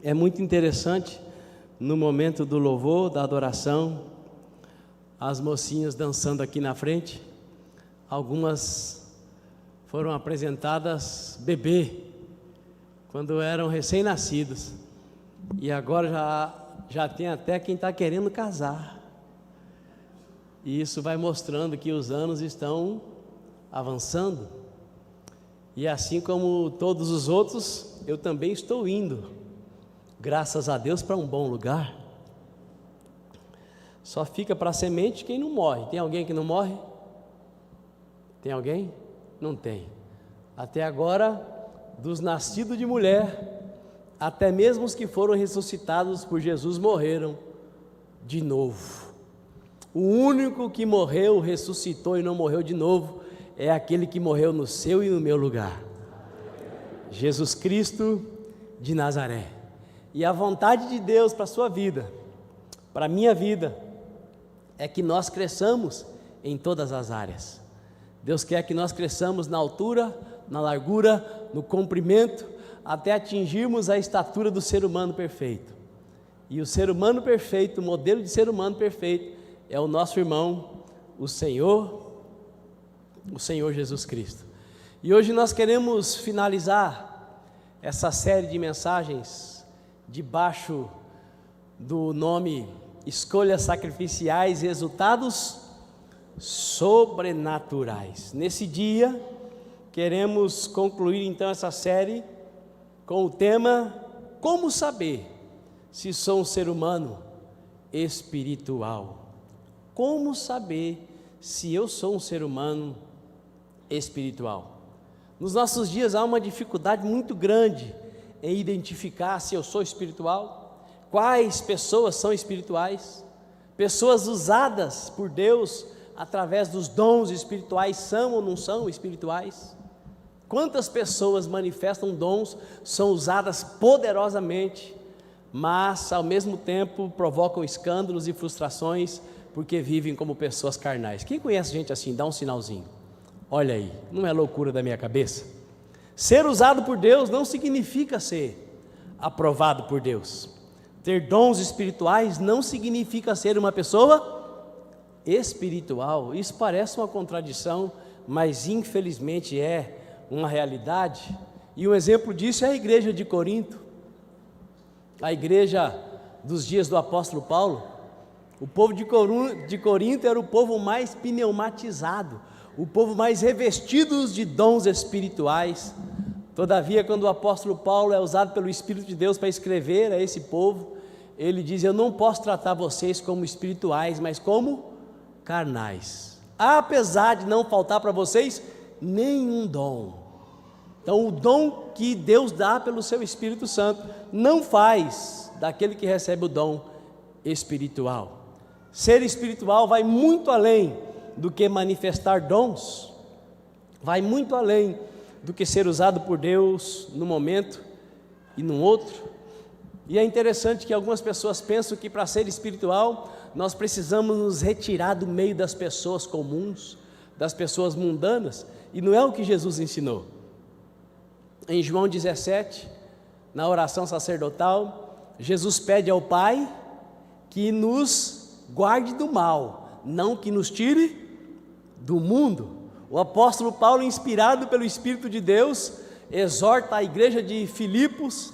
É muito interessante, no momento do louvor, da adoração, as mocinhas dançando aqui na frente, algumas foram apresentadas bebê, quando eram recém-nascidos, e agora já tem até quem está querendo casar, e isso vai mostrando que os anos estão avançando, e assim como todos os outros, eu também estou indo, graças a Deus, para um bom lugar. Só fica para a semente quem não morre. Tem alguém que não morre? Tem alguém? Não tem. Até agora, dos nascidos de mulher, até mesmo os que foram ressuscitados por Jesus morreram de novo. O único que morreu, ressuscitou e não morreu de novo é aquele que morreu no seu e no meu lugar, Jesus Cristo de Nazaré. E a vontade de Deus para a sua vida, para a minha vida, é que nós cresçamos em todas as áreas. Deus quer que nós cresçamos na altura, na largura, no comprimento, até atingirmos a estatura do ser humano perfeito. E o ser humano perfeito, o modelo de ser humano perfeito, é o nosso irmão, o Senhor Jesus Cristo. E hoje nós queremos finalizar essa série de mensagens debaixo do nome Escolhas Sacrificiais, Resultados Sobrenaturais. Nesse dia, queremos concluir então essa série com o tema: como saber se sou um ser humano espiritual? Como saber se eu sou um ser humano espiritual? Nos nossos dias há uma dificuldade muito grande em identificar se eu sou espiritual, quais pessoas são espirituais. Pessoas usadas por Deus através dos dons espirituais são ou não são espirituais? Quantas pessoas manifestam dons, são usadas poderosamente, mas ao mesmo tempo provocam escândalos e frustrações porque vivem como pessoas carnais? Quem conhece gente assim? Dá um sinalzinho. Olha aí, não é loucura da minha cabeça? Ser usado por Deus não significa ser aprovado por Deus. Ter dons espirituais não significa ser uma pessoa espiritual. Isso parece uma contradição, mas infelizmente é uma realidade. E um exemplo disso é a igreja de Corinto, a igreja dos dias do apóstolo Paulo. O povo de Corinto era o povo mais pneumatizado, o povo mais revestido de dons espirituais. Todavia, quando o apóstolo Paulo é usado pelo Espírito de Deus para escrever a esse povo, ele diz: eu não posso tratar vocês como espirituais, mas como carnais, apesar de não faltar para vocês nenhum dom. Então, o dom que Deus dá pelo seu Espírito Santo não faz daquele que recebe o dom espiritual. Ser espiritual vai muito além do que manifestar dons, vai muito além do que ser usado por Deus num momento e num outro. E é interessante que algumas pessoas pensam que para ser espiritual nós precisamos nos retirar do meio das pessoas comuns, das pessoas mundanas, e não é o que Jesus ensinou. Em João 17, na oração sacerdotal, Jesus pede ao Pai que nos guarde do mal, não que nos tire do mundo. O apóstolo Paulo, inspirado pelo Espírito de Deus, exorta a igreja de Filipos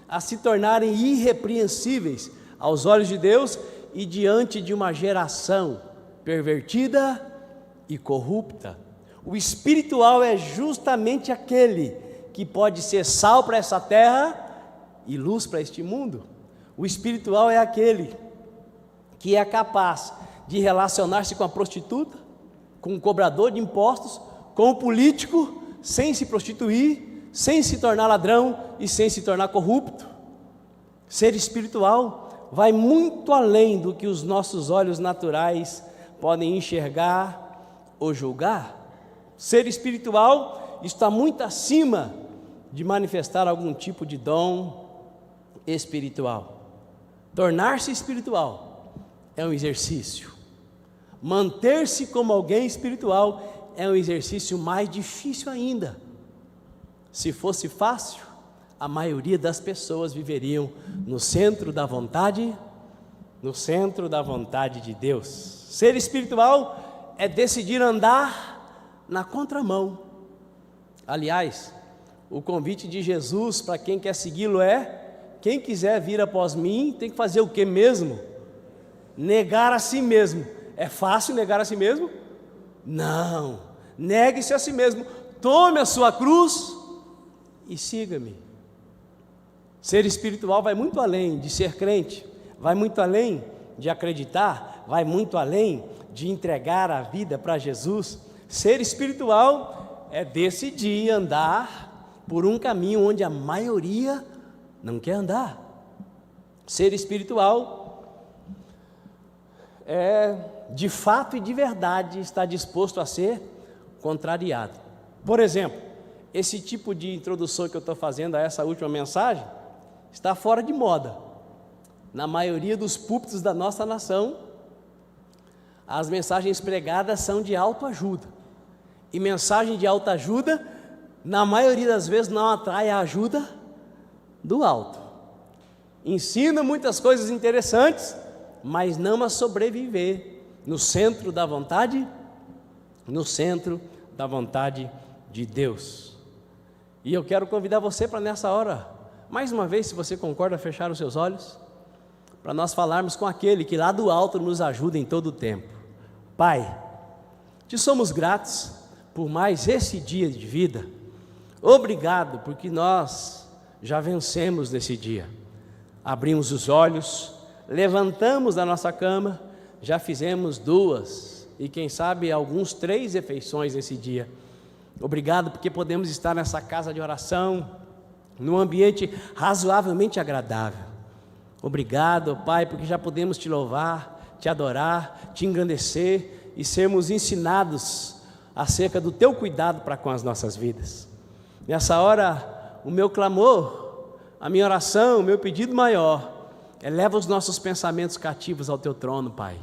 a se tornarem irrepreensíveis aos olhos de Deus e diante de uma geração pervertida e corrupta. O espiritual é justamente aquele que pode ser sal para essa terra e luz para este mundo. O espiritual é aquele que é capaz de relacionar-se com a prostituta, com o cobrador de impostos, com o político, sem se prostituir, sem se tornar ladrão e sem se tornar corrupto. Ser espiritual vai muito além do que os nossos olhos naturais podem enxergar ou julgar. Ser espiritual está muito acima de manifestar algum tipo de dom espiritual. Tornar-se espiritual é um exercício. Manter-se como alguém espiritual é um exercício mais difícil ainda. Se fosse fácil, a maioria das pessoas viveriam no centro da vontade de Deus. Ser espiritual é decidir andar na contramão. Aliás, o convite de Jesus para quem quer segui-lo é: quem quiser vir após mim tem que fazer o que mesmo? Negar a si mesmo. É fácil negar a si mesmo? Não. Negue-se a si mesmo, tome a sua cruz e siga-me. Ser espiritual vai muito além de ser crente, vai muito além de acreditar, vai muito além de entregar a vida para Jesus. Ser espiritual é decidir andar por um caminho onde a maioria não quer andar. Ser espiritual é, de fato e de verdade, estar disposto a ser contrariado. Por exemplo, esse tipo de introdução que eu estou fazendo a essa última mensagem está fora de moda. Na maioria dos púlpitos da nossa nação, as mensagens pregadas são de autoajuda. E mensagem de autoajuda, na maioria das vezes, não atrai a ajuda do alto. Ensina muitas coisas interessantes, mas não a sobreviver no centro da vontade de Deus. E eu quero convidar você para nessa hora, mais uma vez, se você concorda, fechar os seus olhos, para nós falarmos com aquele que lá do alto nos ajuda em todo o tempo. Pai, te somos gratos por mais esse dia de vida. Obrigado porque nós já vencemos nesse dia. Abrimos os olhos, levantamos da nossa cama, já fizemos 2 e quem sabe alguns 3 refeições nesse dia. Obrigado porque podemos estar nessa casa de oração, num ambiente razoavelmente agradável. Obrigado, Pai, porque já podemos te louvar, te adorar, te engrandecer e sermos ensinados acerca do teu cuidado para com as nossas vidas. Nessa hora, o meu clamor, a minha oração, o meu pedido maior, eleva os nossos pensamentos cativos ao teu trono, Pai.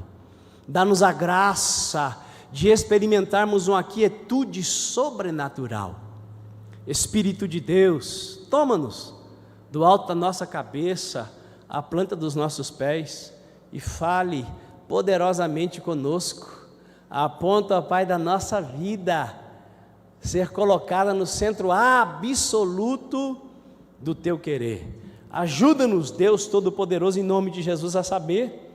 Dá-nos a graça de experimentarmos uma quietude sobrenatural. Espírito de Deus, toma-nos do alto da nossa cabeça, à planta dos nossos pés, e fale poderosamente conosco, a ponto, ó Pai, da nossa vida ser colocada no centro absoluto do teu querer. Ajuda-nos, Deus Todo-Poderoso, em nome de Jesus, a saber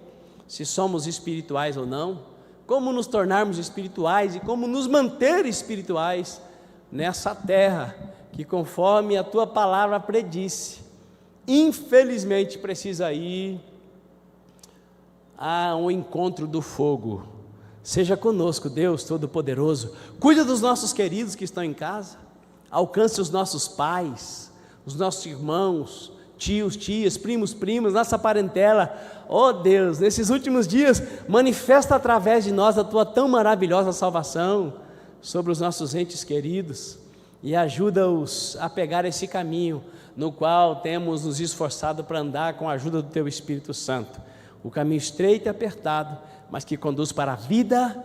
se somos espirituais ou não, como nos tornarmos espirituais e como nos manter espirituais nessa terra que, conforme a tua palavra predisse, infelizmente precisa ir ao encontro do fogo. Seja conosco, Deus Todo-Poderoso. Cuida dos nossos queridos que estão em casa, alcance os nossos pais, os nossos irmãos, tios, tias, primos, primas, nossa parentela. Ó Deus, nesses últimos dias, manifesta através de nós a tua tão maravilhosa salvação sobre os nossos entes queridos e ajuda-os a pegar esse caminho no qual temos nos esforçado para andar com a ajuda do teu Espírito Santo. O caminho estreito e apertado, mas que conduz para a vida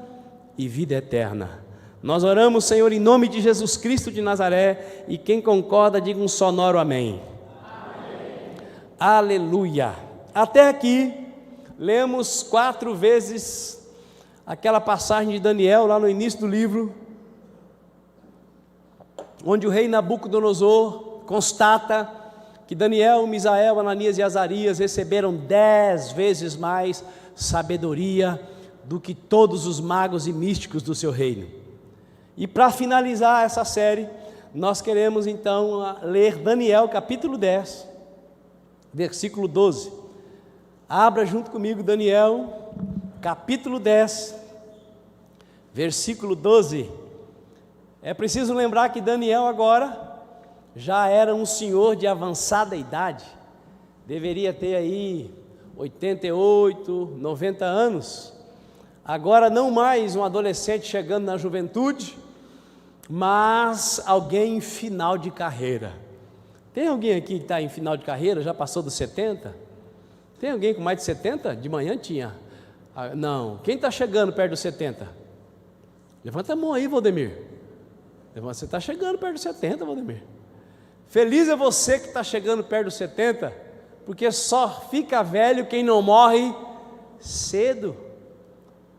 e vida eterna. Nós oramos, Senhor, em nome de Jesus Cristo de Nazaré, e quem concorda, diga um sonoro amém. Amém. Aleluia. Até aqui, lemos 4 vezes aquela passagem de Daniel, lá no início do livro, onde o rei Nabucodonosor constata que Daniel, Misael, Ananias e Azarias receberam 10 vezes mais sabedoria do que todos os magos e místicos do seu reino. E para finalizar essa série, nós queremos então ler Daniel capítulo 10, versículo 12. Abra junto comigo Daniel capítulo 10, versículo 12. É preciso lembrar que Daniel agora já era um senhor de avançada idade, deveria ter aí 88, 90 anos, agora não mais um adolescente chegando na juventude, mas alguém em final de carreira. Tem alguém aqui que está em final de carreira, já passou dos 70? Tem alguém com mais de 70? De manhã tinha. Não, quem está chegando perto dos 70? Levanta a mão aí, Valdemir. Você está chegando perto dos 70, Valdemir. Feliz é você que está chegando perto dos 70, porque só fica velho quem não morre cedo.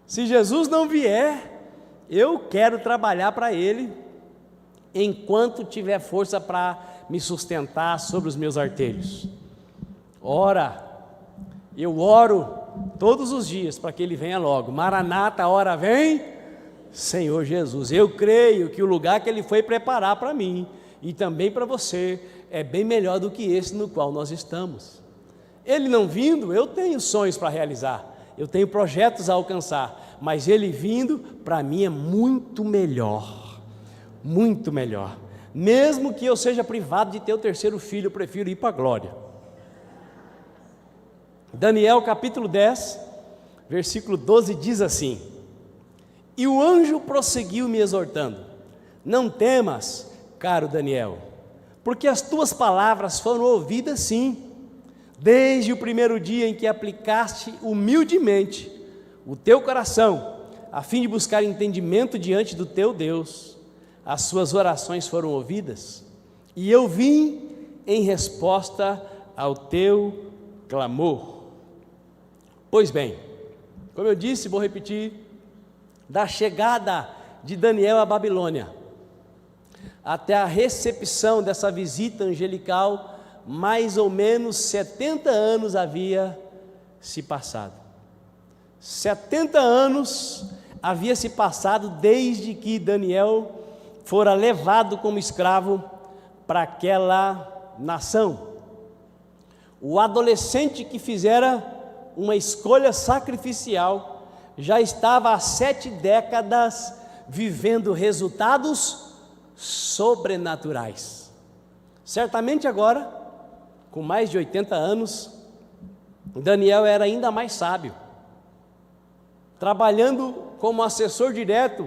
Se Jesus não vier, eu quero trabalhar para Ele, enquanto tiver força para me sustentar sobre os meus artelhos. Ora, eu oro todos os dias para que Ele venha logo. Maranata, a hora vem, Senhor Jesus. Eu creio que o lugar que Ele foi preparar para mim e também para você é bem melhor do que esse no qual nós estamos. Ele não vindo, eu tenho sonhos para realizar, eu tenho projetos a alcançar, mas Ele vindo, para mim é muito melhor, muito melhor. Mesmo que eu seja privado de ter o terceiro filho, eu prefiro ir para a glória. Daniel capítulo 10, versículo 12 diz assim: e o anjo prosseguiu me exortando: não temas, caro Daniel, porque as tuas palavras foram ouvidas sim, desde o primeiro dia em que aplicaste humildemente o teu coração, a fim de buscar entendimento diante do teu Deus. As suas orações foram ouvidas, e eu vim em resposta ao teu clamor. Pois bem, como eu disse, vou repetir, da chegada de Daniel à Babilônia até a recepção dessa visita angelical, mais ou menos 70 anos havia se passado. 70 anos havia se passado desde que Daniel fora levado como escravo para aquela nação. O adolescente que fizera uma escolha sacrificial já estava há 7 décadas vivendo resultados sobrenaturais. Certamente agora, com mais de 80 anos, Daniel era ainda mais sábio, trabalhando como assessor direto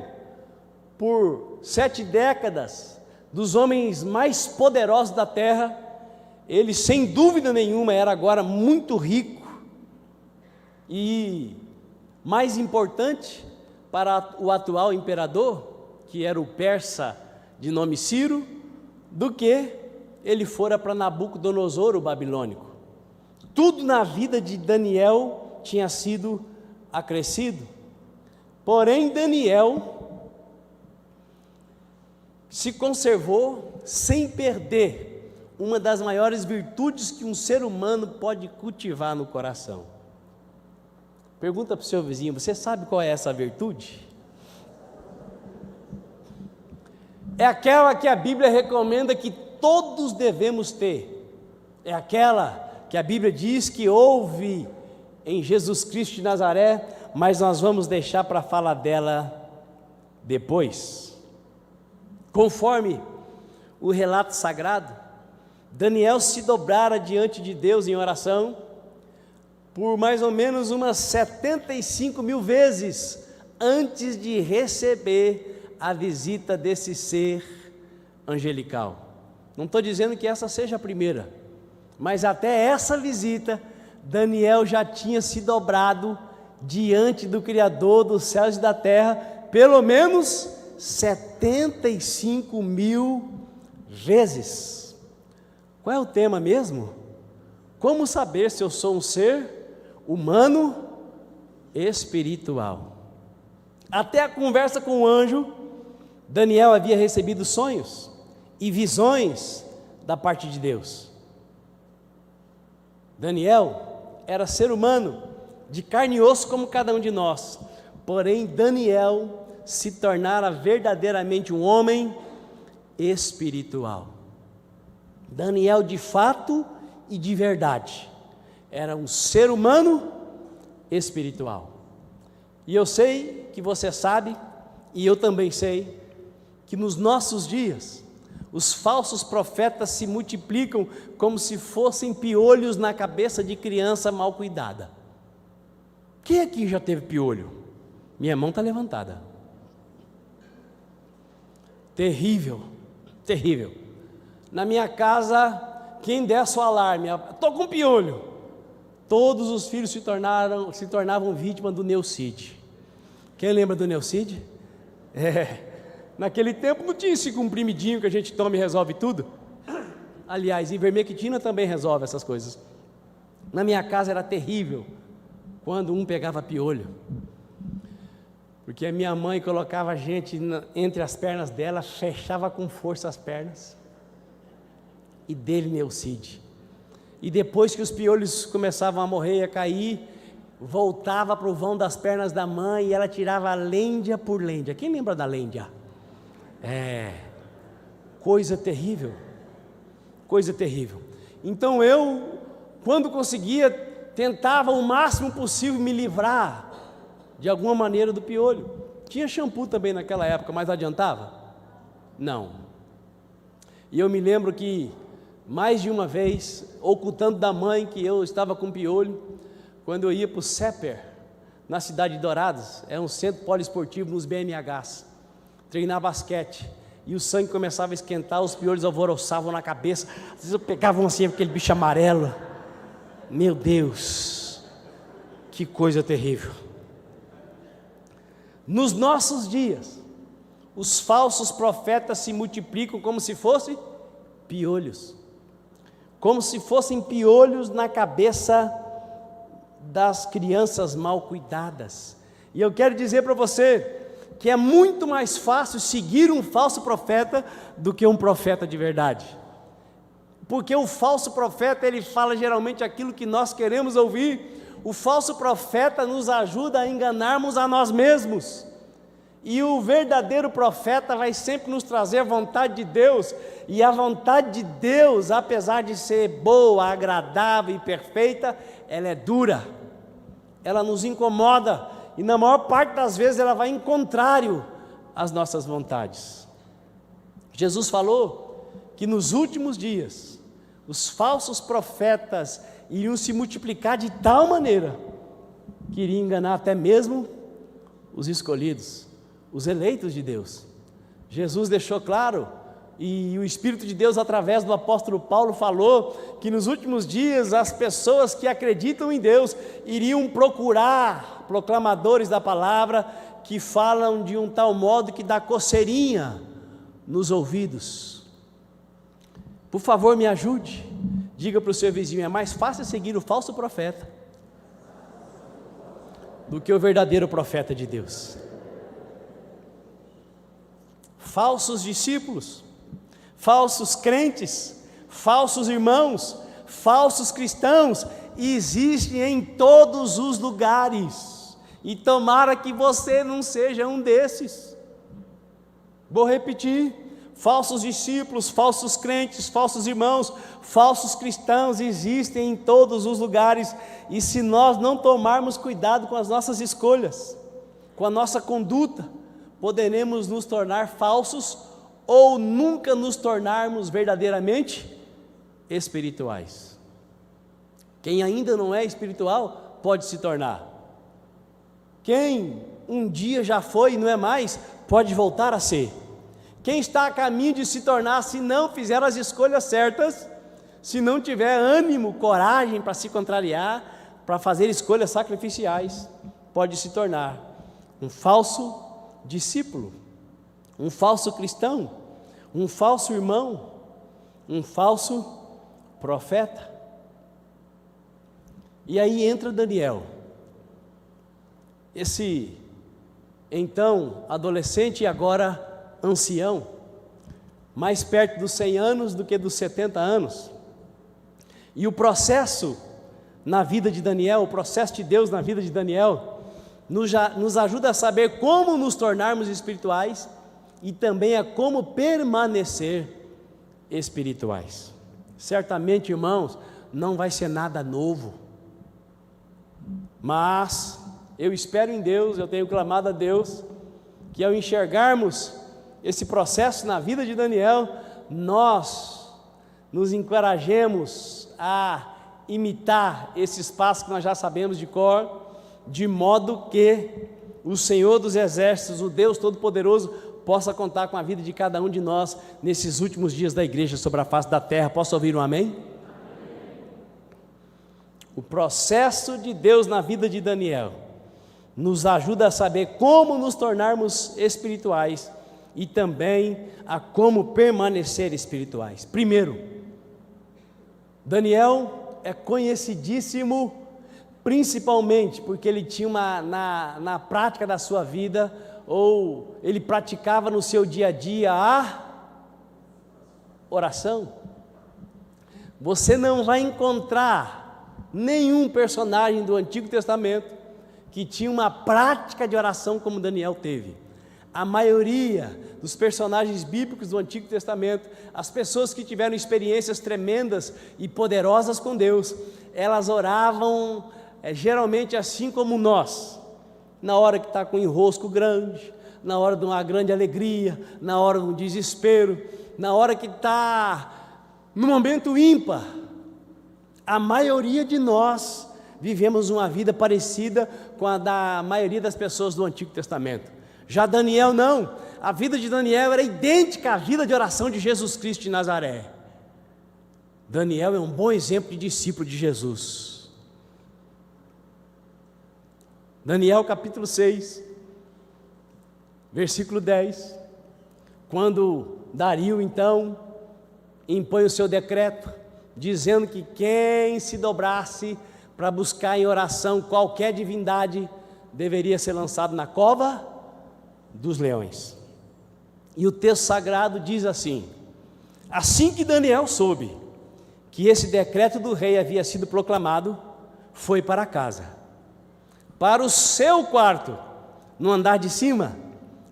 por 7 décadas dos homens mais poderosos da terra. Ele, sem dúvida nenhuma, era agora muito rico e mais importante para o atual imperador, que era o persa de nome Ciro, do que ele fora para Nabucodonosor, o babilônico. Tudo na vida de Daniel tinha sido acrescido, porém Daniel se conservou sem perder uma das maiores virtudes que um ser humano pode cultivar no coração. Pergunta para o seu vizinho: você sabe qual é essa virtude? É aquela que a Bíblia recomenda que todos devemos ter. É aquela que a Bíblia diz que houve em Jesus Cristo de Nazaré, mas nós vamos deixar para falar dela depois. Conforme o relato sagrado, Daniel se dobrara diante de Deus em oração por mais ou menos umas 75.000 vezes antes de receber a visita desse ser angelical. Não estou dizendo que essa seja a primeira, mas até essa visita Daniel já tinha se dobrado diante do Criador dos céus e da terra pelo menos 75.000 vezes. Qual é o tema mesmo? Como saber se eu sou um ser humano espiritual? Até a conversa com o anjo, Daniel havia recebido sonhos e visões da parte de Deus. Daniel era ser humano, de carne e osso como cada um de nós, porém Daniel se tornara verdadeiramente um homem espiritual. Daniel, de fato e de verdade, era um ser humano espiritual. E eu sei que você sabe, e eu também sei, que nos nossos dias os falsos profetas se multiplicam como se fossem piolhos na cabeça de criança mal cuidada. Quem aqui já teve piolho? Minha mão está levantada. Terrível, terrível. Na minha casa, quem desse o alarme, estou com piolho, todos os filhos se tornavam vítimas do Neucid. Quem lembra do Neucid? Naquele tempo não tinha esse comprimidinho que a gente toma e resolve tudo. Aliás, ivermectina também resolve essas coisas. Na minha casa era terrível quando um pegava piolho, porque a minha mãe colocava a gente entre as pernas dela, fechava com força as pernas, e dele Neucide. E depois que os piolhos começavam a morrer e a cair, voltava para o vão das pernas da mãe e ela tirava lêndia por lêndia. Quem lembra da lêndia? Coisa terrível, coisa terrível. Então eu, quando conseguia, tentava o máximo possível me livrar de alguma maneira do piolho. Tinha shampoo também naquela época, mas adiantava? Não. E eu me lembro que mais de uma vez, ocultando da mãe que eu estava com piolho, quando eu ia para o CEPER, na cidade de Dourados, é um centro poliesportivo nos BNHs, treinar basquete, e o sangue começava a esquentar, os piolhos alvoroçavam na cabeça, às vezes eu pegava assim, aquele bicho amarelo, meu Deus, que coisa terrível. Nos nossos dias, os falsos profetas se multiplicam como se fossem piolhos, como se fossem piolhos na cabeça das crianças mal cuidadas. E eu quero dizer para você que é muito mais fácil seguir um falso profeta do que um profeta de verdade, porque o falso profeta, ele fala geralmente aquilo que nós queremos ouvir. O falso profeta nos ajuda a enganarmos a nós mesmos, e o verdadeiro profeta vai sempre nos trazer a vontade de Deus, e a vontade de Deus, apesar de ser boa, agradável e perfeita, ela é dura, ela nos incomoda, e na maior parte das vezes ela vai em contrário às nossas vontades. Jesus falou que nos últimos dias, os falsos profetas iriam se multiplicar de tal maneira, que iriam enganar até mesmo os escolhidos, os eleitos de Deus. Jesus deixou claro, e o Espírito de Deus através do apóstolo Paulo falou, que nos últimos dias as pessoas que acreditam em Deus iriam procurar proclamadores da palavra, que falam de um tal modo que dá coceirinha nos ouvidos. Por favor, me ajude, diga para o seu vizinho: é mais fácil seguir o falso profeta do que o verdadeiro profeta de Deus. Falsos discípulos, falsos crentes, falsos irmãos, falsos cristãos existem em todos os lugares, e tomara que você não seja um desses. Vou repetir: falsos discípulos, falsos crentes, falsos irmãos, falsos cristãos existem em todos os lugares, e se nós não tomarmos cuidado com as nossas escolhas, com a nossa conduta, poderemos nos tornar falsos, ou nunca nos tornarmos verdadeiramente espirituais. Quem ainda não é espiritual pode se tornar. Quem um dia já foi e não é mais, pode voltar a ser. Quem está a caminho de se tornar, se não fizer as escolhas certas, se não tiver ânimo, coragem para se contrariar, para fazer escolhas sacrificiais, pode se tornar um falso discípulo, um falso cristão, um falso irmão, um falso profeta. E aí entra Daniel, esse então adolescente e agora ancião, mais perto dos 100 anos do que dos 70 anos, e o processo na vida de Daniel, o processo de Deus na vida de Daniel, nos ajuda a saber como nos tornarmos espirituais, e também a como permanecer espirituais. Certamente, irmãos, não vai ser nada novo, mas eu espero em Deus, eu tenho clamado a Deus, que ao enxergarmos esse processo na vida de Daniel, nós nos encorajemos a imitar esses passos que nós já sabemos de cor, de modo que o Senhor dos Exércitos, o Deus Todo-Poderoso, possa contar com a vida de cada um de nós nesses últimos dias da igreja sobre a face da terra. Posso ouvir um amém? O processo de Deus na vida de Daniel nos ajuda a saber como nos tornarmos espirituais e também a como permanecer espirituais. Primeiro, Daniel é conhecidíssimo, principalmente porque ele tinha na prática da sua vida, ou ele praticava no seu dia a dia a oração. Você não vai encontrar nenhum personagem do Antigo Testamento que tinha uma prática de oração como Daniel teve. A maioria dos personagens bíblicos do Antigo Testamento, as pessoas que tiveram experiências tremendas e poderosas com Deus, elas oravam geralmente assim como nós, na hora que está com um enrosco grande, na hora de uma grande alegria, na hora de um desespero, na hora que está no momento ímpar. A maioria de nós vivemos uma vida parecida com a da maioria das pessoas do Antigo Testamento. Já Daniel não, a vida de Daniel era idêntica à vida de oração de Jesus Cristo de Nazaré. Daniel é um bom exemplo de discípulo de Jesus. Daniel capítulo 6, versículo 10, quando Dario então impõe o seu decreto, dizendo que quem se dobrasse para buscar em oração qualquer divindade, deveria ser lançado na cova dos leões. E o texto sagrado diz assim: assim que Daniel soube que esse decreto do rei havia sido proclamado, foi para casa, para o seu quarto, no andar de cima,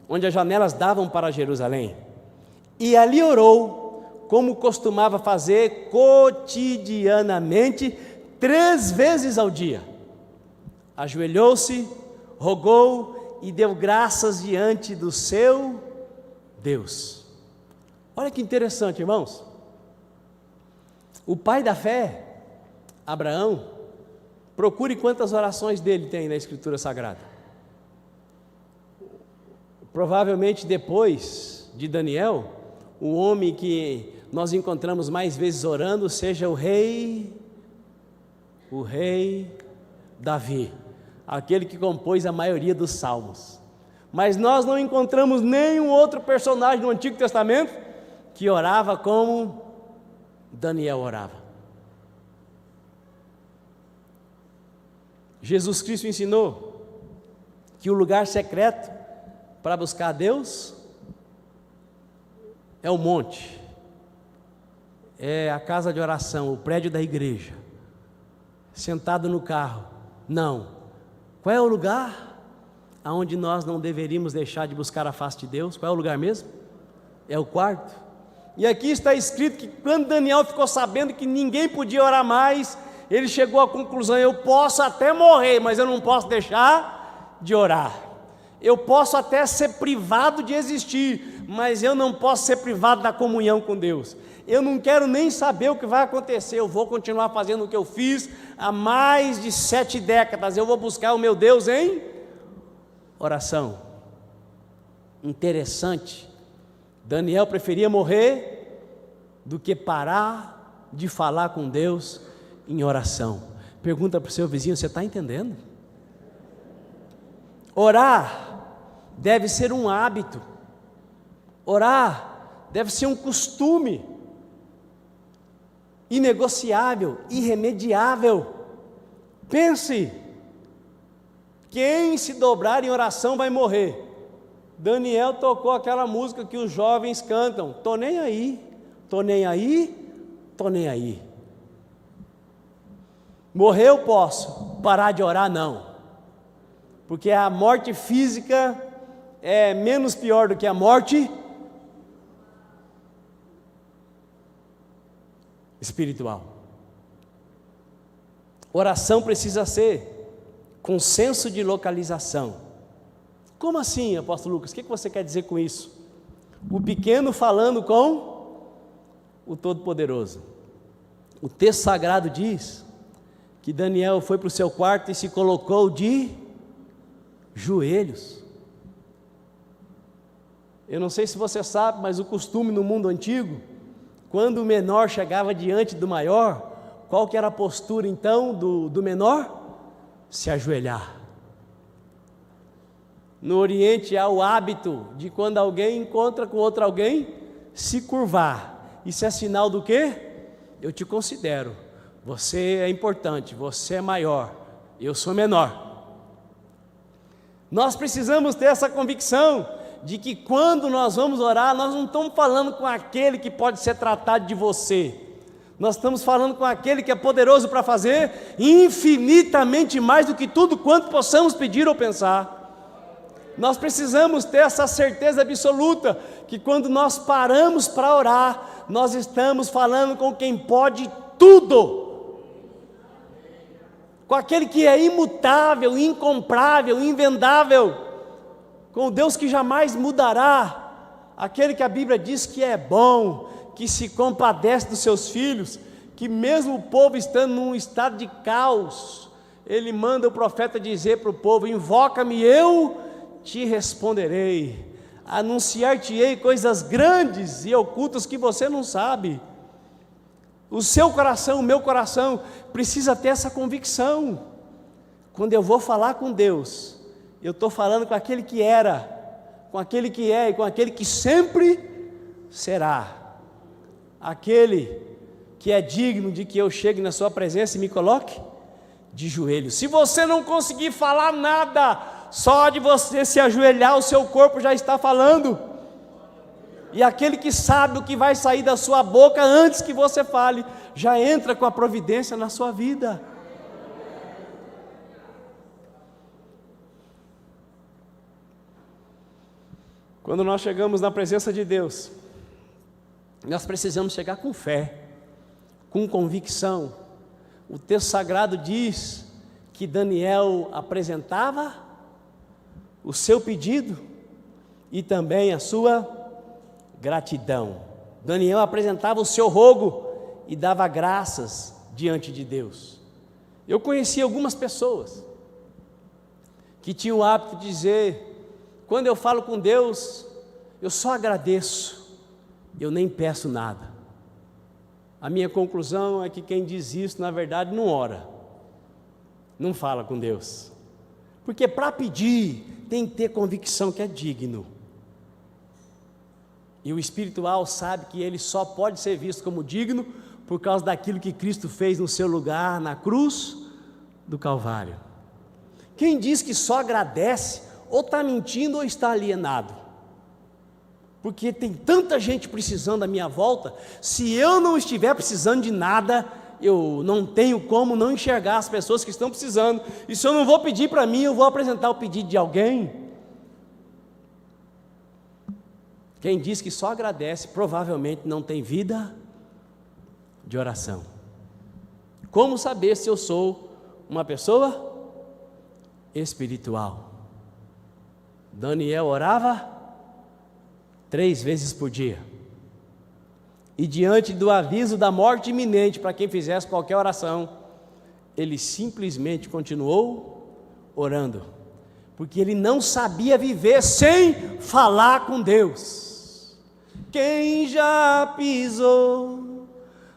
onde as janelas davam para Jerusalém, e ali orou, como costumava fazer cotidianamente, 3 vezes ao dia. Ajoelhou-se, rogou e deu graças diante do seu Deus. Olha que interessante, irmãos. O pai da fé, Abraão, procure quantas orações dele tem na Escritura Sagrada. Provavelmente depois de Daniel, o homem que nós encontramos mais vezes orando seja o rei Davi, aquele que compôs a maioria dos salmos. Mas nós não encontramos nenhum outro personagem do Antigo Testamento que orava como Daniel orava. Jesus Cristo ensinou que o lugar secreto para buscar a Deus é o monte, é a casa de oração, o prédio da igreja, sentado no carro. Não. Qual é o lugar aonde nós não deveríamos deixar de buscar a face de Deus? Qual é o lugar mesmo? É o quarto. E aqui está escrito que quando Daniel ficou sabendo que ninguém podia orar mais, ele chegou à conclusão: eu posso até morrer, mas eu não posso deixar de orar. Eu posso até ser privado de existir, mas eu não posso ser privado da comunhão com Deus. Eu não quero nem saber o que vai acontecer, eu vou continuar fazendo o que eu fiz há mais de 7 décadas, eu vou buscar o meu Deus em oração. Interessante, Daniel preferia morrer do que parar de falar com Deus em oração. Pergunta para o seu vizinho: você está entendendo? Orar deve ser um hábito, orar deve ser um costume inegociável, irremediável. Pense, quem se dobrar em oração vai morrer. Daniel tocou aquela música que os jovens cantam: tô nem aí, tô nem aí, tô nem aí. Morrer eu posso, parar de orar não, porque a morte física é menos pior do que a morte espiritual. Oração precisa ser com senso de localização. Como assim, apóstolo Lucas? O que você quer dizer com isso? O pequeno falando com o Todo-Poderoso. O texto sagrado diz que Daniel foi para o seu quarto e se colocou de joelhos. Eu não sei se você sabe, mas o costume no mundo antigo, quando o menor chegava diante do maior, qual que era a postura então do menor? Se ajoelhar. No Oriente há o hábito de quando alguém encontra com outro alguém, se curvar. Isso é sinal do quê? eu te considero. Você é importante, você é maior, eu sou menor. Nós precisamos ter essa convicção de que quando nós vamos orar, nós não estamos falando com aquele que pode ser tratado de você. Nós estamos falando com aquele que é poderoso para fazer infinitamente mais do que tudo quanto possamos pedir ou pensar. Nós precisamos ter essa certeza absoluta que quando nós paramos para orar, nós estamos falando com quem pode tudo, com aquele que é imutável, incomparável, invendável, com o Deus que jamais mudará, aquele que a Bíblia diz que é bom, que se compadece dos seus filhos, que mesmo o povo estando num estado de caos, ele manda o profeta dizer para o povo: invoca-me, eu te responderei, anunciar-te-ei coisas grandes e ocultas que você não sabe. O seu coração, o meu coração, precisa ter essa convicção. Quando eu vou falar com Deus, eu estou falando com aquele que era, com aquele que é e com aquele que sempre será. Aquele que é digno de que eu chegue na sua presença e me coloque de joelhos. Se você não conseguir falar nada, só de você se ajoelhar, o seu corpo já está falando. E aquele que sabe o que vai sair da sua boca antes que você fale, já entra com a providência na sua vida. Quando nós chegamos na presença de Deus, nós precisamos chegar com fé, com convicção. O texto sagrado diz que Daniel apresentava o seu pedido e também a sua gratidão. Daniel apresentava o seu rogo e dava graças diante de Deus. Eu conheci algumas pessoas que tinham o hábito de dizer: quando eu falo com Deus, eu só agradeço, eu nem peço nada. A minha conclusão é que quem diz isso, na verdade, não ora, não fala com Deus, porque para pedir tem que ter convicção que é digno, e o espiritual sabe que ele só pode ser visto como digno por causa daquilo que Cristo fez no seu lugar na cruz do Calvário. Quem diz que só agradece, ou está mentindo ou está alienado, porque tem tanta gente precisando à minha volta. Se eu não estiver precisando de nada, eu não tenho como não enxergar as pessoas que estão precisando, e se eu não vou pedir para mim, eu vou apresentar o pedido de alguém. Quem diz que só agradece, provavelmente não tem vida de oração. Como saber se eu sou uma pessoa espiritual? Daniel orava 3 vezes por dia, e diante do aviso da morte iminente para quem fizesse qualquer oração, ele simplesmente continuou orando, porque ele não sabia viver sem falar com Deus. Quem já pisou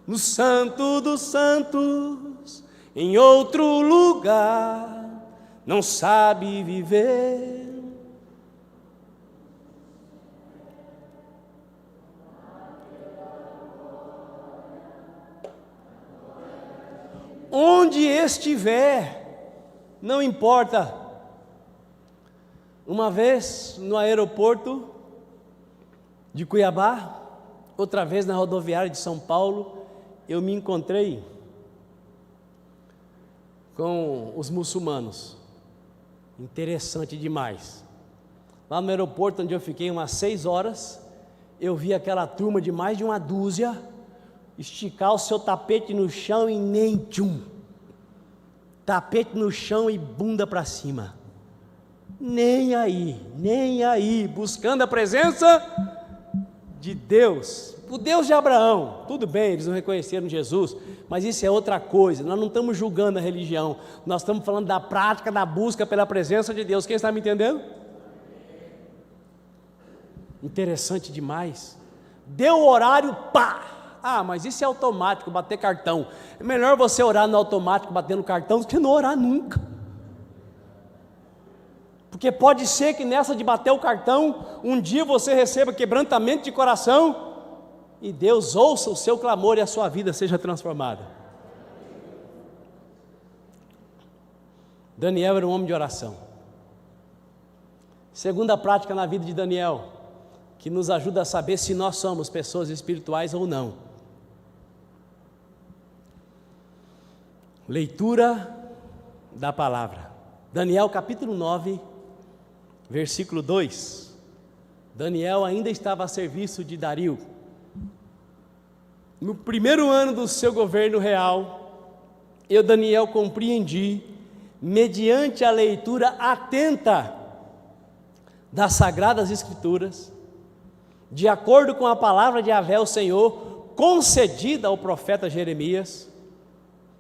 no Santo dos Santos, em outro lugar, não sabe viver. Onde estiver, não importa. Uma vez no aeroporto de Cuiabá, outra vez na rodoviária de São Paulo, eu me encontrei com os muçulmanos. Interessante demais. Lá no aeroporto, onde eu fiquei umas 6 horas, eu vi aquela turma de mais de uma dúzia esticar o seu tapete no chão e nem tchum. Tapete no chão e bunda para cima. Nem aí, buscando a presença de Deus. O Deus de Abraão, tudo bem, eles não reconheceram Jesus, mas isso é outra coisa. Nós não estamos julgando a religião, nós estamos falando da prática, da busca pela presença de Deus. Quem está me entendendo? Interessante demais. Deu o horário, pá! Ah, mas isso é automático, bater cartão. É melhor você orar no automático, batendo cartão, do que não orar nunca. Porque pode ser que nessa de bater o cartão, um dia você receba quebrantamento de coração e Deus ouça o seu clamor e a sua vida seja transformada. Daniel era um homem de oração. Segunda prática na vida de Daniel, que nos ajuda a saber se nós somos pessoas espirituais ou não. Leitura da palavra. Daniel capítulo 9, versículo 2. Daniel ainda estava a serviço de Dario. No primeiro ano do seu governo real, eu, Daniel, compreendi, mediante a leitura atenta das Sagradas Escrituras, de acordo com a palavra de Yahvé, o Senhor, concedida ao profeta Jeremias,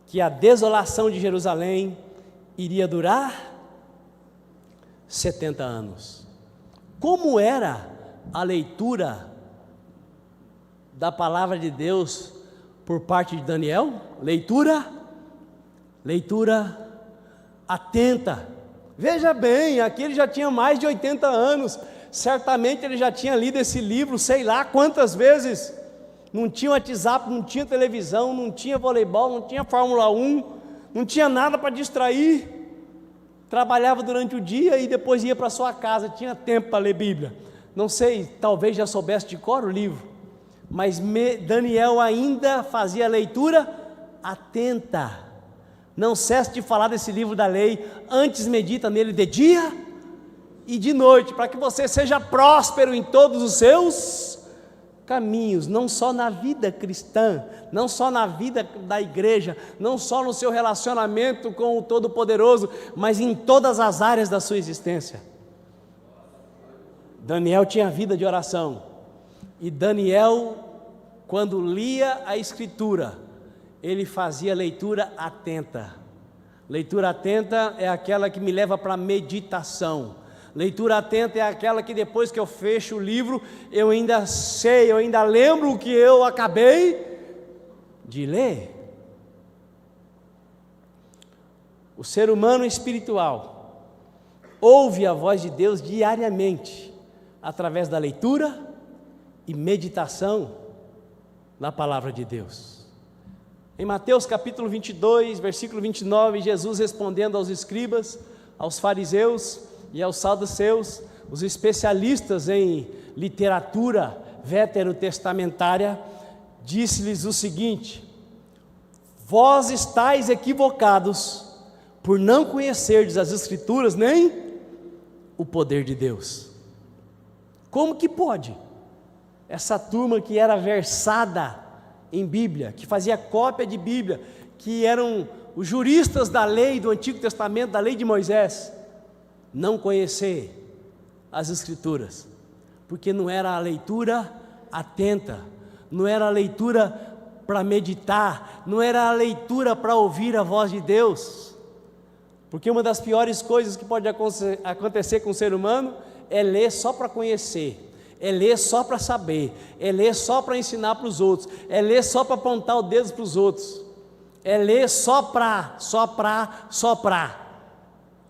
que a desolação de Jerusalém iria durar 70 anos. Como era a leitura da palavra de Deus por parte de Daniel? Leitura atenta. Veja bem, aqui ele já tinha mais de 80 anos, certamente ele já tinha lido esse livro, sei lá quantas vezes. Não tinha WhatsApp, não tinha televisão, não tinha voleibol, não tinha Fórmula 1, não tinha nada para distrair. Trabalhava durante o dia e depois ia para sua casa, tinha tempo para ler Bíblia. Não sei, talvez já soubesse de cor o livro, mas Daniel ainda fazia leitura atenta. Não cesse de falar desse livro da lei, antes medita nele de dia e de noite, para que você seja próspero em todos os seus caminhos, não só na vida cristã, não só na vida da igreja, não só no seu relacionamento com o Todo-Poderoso, mas em todas as áreas da sua existência. Daniel tinha vida de oração, e Daniel, quando lia a Escritura, ele fazia leitura atenta. Leitura atenta é aquela que me leva para a meditação. Leitura atenta é aquela que depois que eu fecho o livro, eu ainda sei, eu ainda lembro o que eu acabei de ler. O ser humano espiritual ouve a voz de Deus diariamente, através da leitura e meditação na palavra de Deus. Em Mateus capítulo 22, versículo 29, Jesus respondendo aos escribas, aos fariseus e aos saduceus, os especialistas em literatura veterotestamentária, disse-lhes o seguinte: vós estáis equivocados por não conhecerdes as Escrituras nem o poder de Deus. Como que pode? Essa turma que era versada em Bíblia, que fazia cópia de Bíblia, que eram os juristas da lei do Antigo Testamento, da lei de Moisés, não conhecer as Escrituras, porque não era a leitura atenta, não era a leitura para meditar, não era a leitura para ouvir a voz de Deus, porque uma das piores coisas que pode acontecer com o ser humano é ler só para conhecer, é ler só para saber, é ler só para ensinar para os outros, é ler só para apontar o dedo para os outros, é ler só para,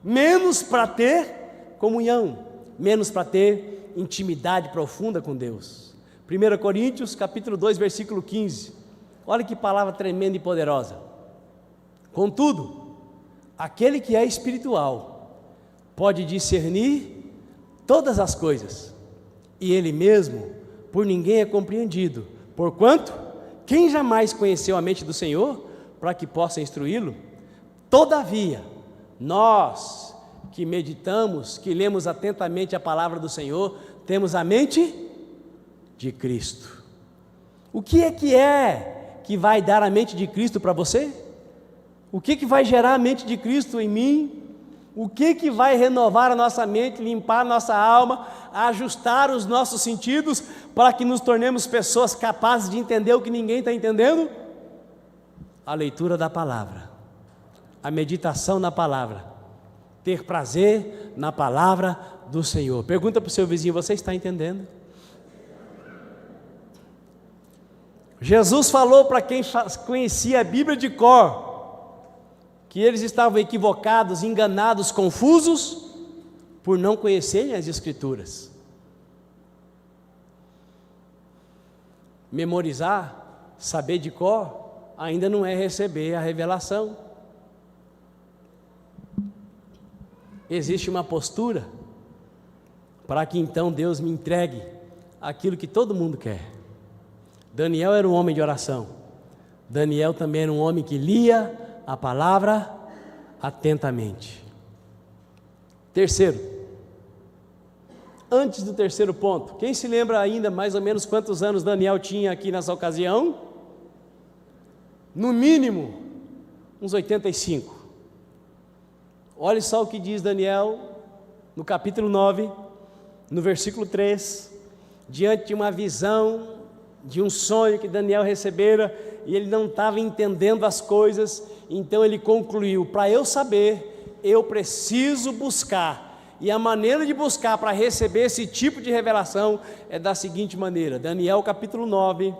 menos para ter comunhão, menos para ter intimidade profunda com Deus. 1 Coríntios capítulo 2, versículo 15, olha que palavra tremenda e poderosa. Contudo, aquele que é espiritual pode discernir todas as coisas, e ele mesmo por ninguém é compreendido, porquanto quem jamais conheceu a mente do Senhor para que possa instruí-lo? Todavia, nós que meditamos, que lemos atentamente a palavra do Senhor, temos a mente de Cristo. O que é que vai dar a mente de Cristo para você? O que vai gerar a mente de Cristo em mim? O que vai renovar a nossa mente, limpar a nossa alma, ajustar os nossos sentidos, para que nos tornemos pessoas capazes de entender o que ninguém está entendendo? A leitura da palavra, a meditação na palavra, ter prazer na palavra do Senhor. Pergunta para o seu vizinho: você está entendendo? Jesus falou para quem conhecia a Bíblia de cor, que eles estavam equivocados, enganados, confusos, por não conhecerem as Escrituras. Memorizar, saber de cor, ainda não é receber a revelação. Existe uma postura para que então Deus me entregue aquilo que todo mundo quer. Daniel era um homem de oração. Daniel também era um homem que lia a palavra atentamente. Terceiro, antes do terceiro ponto, quem se lembra ainda mais ou menos quantos anos Daniel tinha aqui nessa ocasião? No mínimo, uns 85. Olhe só o que diz Daniel no capítulo 9, no versículo 3, diante de uma visão, de um sonho que Daniel recebera, e ele não estava entendendo as coisas, então ele concluiu: para eu saber, eu preciso buscar, e a maneira de buscar para receber esse tipo de revelação é da seguinte maneira. Daniel capítulo 9,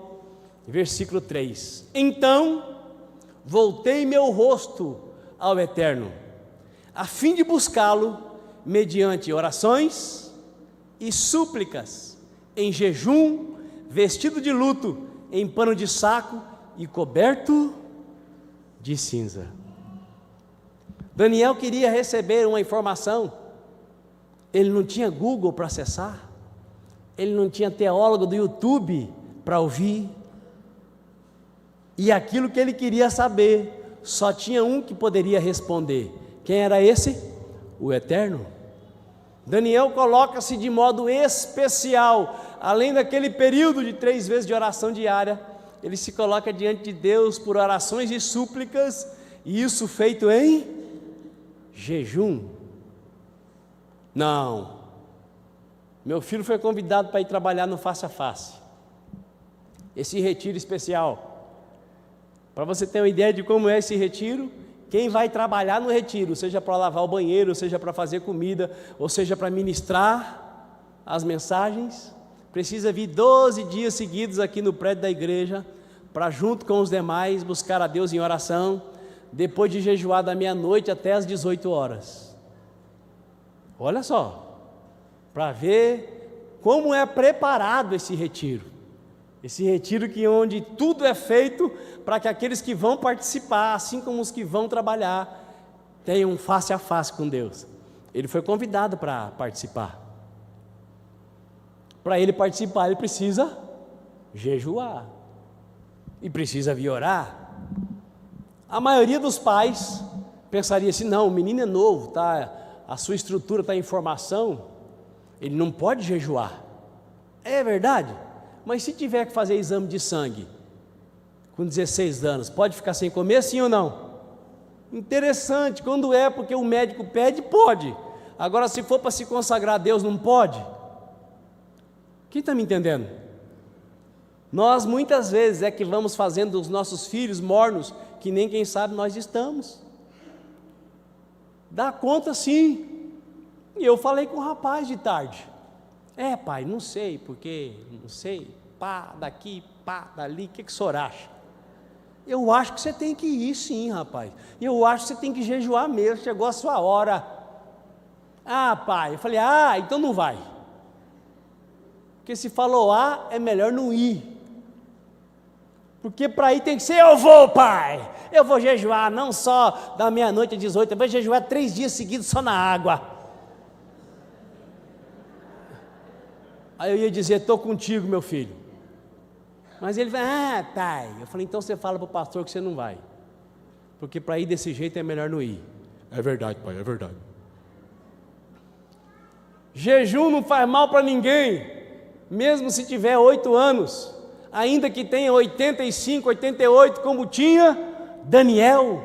versículo 3: então voltei meu rosto ao Eterno, a fim de buscá-lo mediante orações e súplicas, em jejum, vestido de luto, em pano de saco e coberto de cinza. Daniel queria receber uma informação. Ele não tinha Google para acessar, ele não tinha teólogo do YouTube para ouvir, e aquilo que ele queria saber, só tinha um que poderia responder. Quem era esse? O Eterno. Daniel coloca-se de modo especial, além daquele período de 3 vezes de oração diária, ele se coloca diante de Deus por orações e súplicas, e isso feito em jejum. Não, meu filho foi convidado para ir trabalhar no Face a Face, esse retiro especial. Para você ter uma ideia de como é esse retiro, quem vai trabalhar no retiro, seja para lavar o banheiro, seja para fazer comida, ou seja para ministrar as mensagens, precisa vir 12 dias seguidos aqui no prédio da igreja, para junto com os demais buscar a Deus em oração, depois de jejuar da meia-noite até as 18 horas. Olha só, para ver como é preparado esse retiro que onde tudo é feito para que aqueles que vão participar, assim como os que vão trabalhar, tenham um face a face com Deus. Ele foi convidado para participar. Para ele participar, ele precisa jejuar e precisa vir orar. A maioria dos pais pensaria assim: não, o menino é novo, tá? A sua estrutura está em formação, ele não pode jejuar. É verdade, mas se tiver que fazer exame de sangue com 16 anos, pode ficar sem comer, sim ou não? Interessante, quando é porque o médico pede, pode. Agora, se for para se consagrar a Deus, não pode? Quem está me entendendo? Nós muitas vezes é que vamos fazendo os nossos filhos mornos, que nem quem sabe nós estamos. Dá conta sim. E eu falei com o rapaz de tarde: é pai, não sei, porque, não sei, pá daqui, pá dali, o que o senhor acha? Eu acho que você tem que ir sim, rapaz. Eu acho que você tem que jejuar mesmo, chegou a sua hora. Ah, pai, eu falei: ah, então não vai. Porque se falou A, é melhor não ir. Porque para ir tem que ser: eu vou, pai, eu vou jejuar, não só da meia-noite às 18, eu vou jejuar 3 dias seguidos só na água. Aí eu ia dizer: estou contigo, meu filho. Mas ele falou: ah, pai. Eu falei: então você fala para o pastor que você não vai, porque para ir desse jeito é melhor não ir. É verdade, pai, é verdade. Jejum não faz mal para ninguém, mesmo se tiver 8 anos, ainda que tenha 85, 88, como tinha Daniel.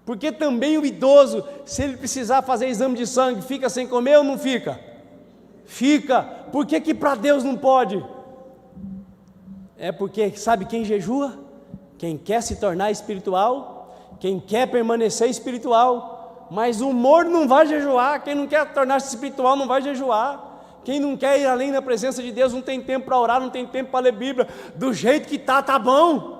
Porque também o idoso, se ele precisar fazer exame de sangue, fica sem comer ou não fica? Fica. Por que para Deus não pode? É porque, sabe quem jejua? Quem quer se tornar espiritual, quem quer permanecer espiritual. Mas o morno não vai jejuar. Quem não quer tornar-se espiritual não vai jejuar. Quem não quer ir além da presença de Deus não tem tempo para orar, não tem tempo para ler Bíblia. Do jeito que está bom.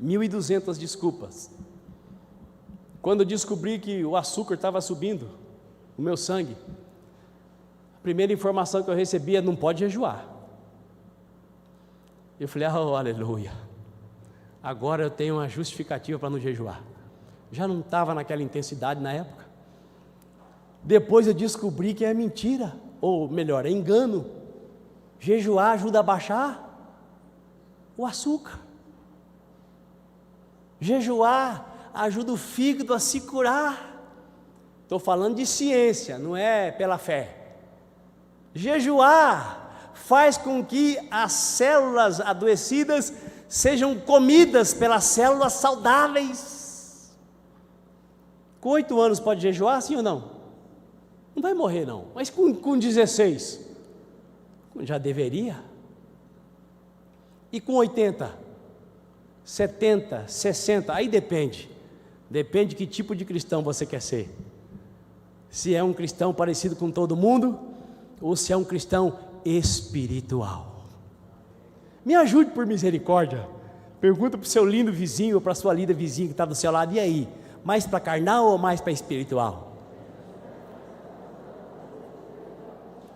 1.200 desculpas. Quando eu descobri que o açúcar estava subindo, o meu sangue, primeira informação que eu recebi é: não pode jejuar. Eu falei: oh, aleluia, agora eu tenho uma justificativa para não jejuar. Já não estava naquela intensidade na época. Depois eu descobri que é mentira, ou melhor, é engano. Jejuar ajuda a baixar o açúcar. Jejuar ajuda o fígado a se curar. Estou falando de ciência, não é pela fé. Jejuar faz com que as células adoecidas sejam comidas pelas células saudáveis. Com 8 anos pode jejuar, sim ou não? Não vai morrer não, mas com 16, já deveria. E com 80, 70, 60, aí depende de que tipo de cristão você quer ser. Se é um cristão parecido com todo mundo, ou se é um cristão espiritual. Me ajude por misericórdia. Pergunta para o seu lindo vizinho, ou para a sua linda vizinha que está do seu lado: e aí, mais para carnal ou mais para espiritual?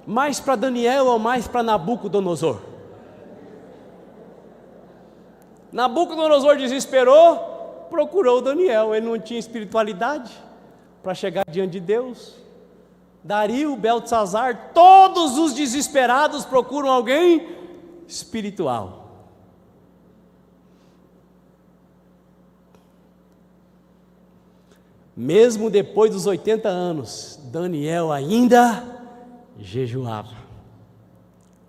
Mais para Daniel ou mais para Nabucodonosor? Nabucodonosor desesperou, procurou Daniel. Ele não tinha espiritualidade para chegar diante de Deus. Dario, Beltesazar, todos os desesperados procuram alguém espiritual. Mesmo depois dos 80 anos, Daniel ainda jejuava.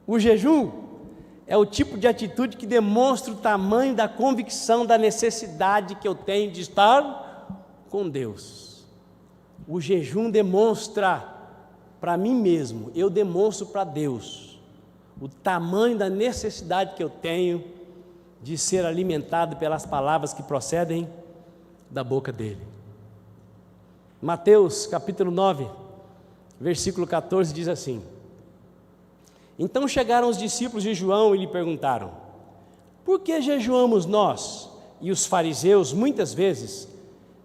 O jejum é o tipo de atitude que demonstra o tamanho da convicção da necessidade que eu tenho de estar com Deus. O jejum demonstra para mim mesmo, eu demonstro para Deus o tamanho da necessidade que eu tenho de ser alimentado pelas palavras que procedem da boca dele. Mateus capítulo 9, versículo 14 diz assim: então chegaram os discípulos de João e lhe perguntaram: por que jejuamos nós e os fariseus muitas vezes,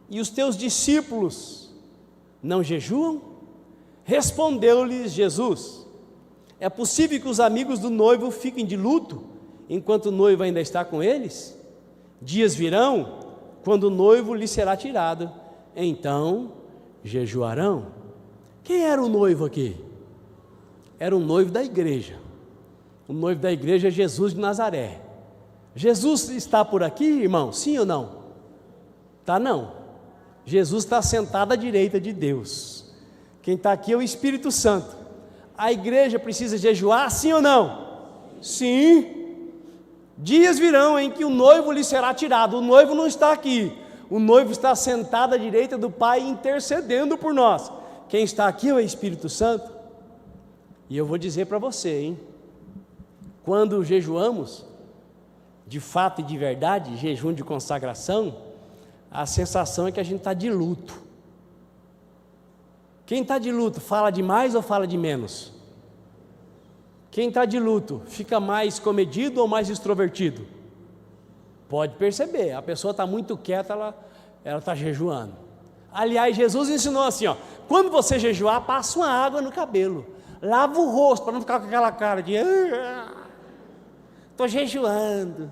e os teus discípulos não jejuam? Respondeu-lhes Jesus: é possível que os amigos do noivo fiquem de luto, enquanto o noivo ainda está com eles? Dias virão, quando o noivo lhe será tirado, então jejuarão. Quem era o noivo aqui? Era o noivo da igreja. O noivo da igreja é Jesus de Nazaré. Jesus está por aqui, irmão? Sim ou não? Tá não. Jesus está sentado à direita de Deus. Quem está aqui é o Espírito Santo. A igreja precisa jejuar, sim ou não? Sim. Dias virão em que o noivo lhe será tirado. O noivo não está aqui. O noivo está sentado à direita do Pai, intercedendo por nós. Quem está aqui é o Espírito Santo. E eu vou dizer para você, hein? Quando jejuamos, de fato e de verdade, jejum de consagração, a sensação é que a gente está de luto. Quem está de luto, fala de mais ou fala de menos? Quem está de luto, fica mais comedido ou mais extrovertido? Pode perceber, a pessoa está muito quieta, ela está jejuando. Aliás, Jesus ensinou assim, ó: quando você jejuar, passa uma água no cabelo, lava o rosto, para não ficar com aquela cara de estou jejuando.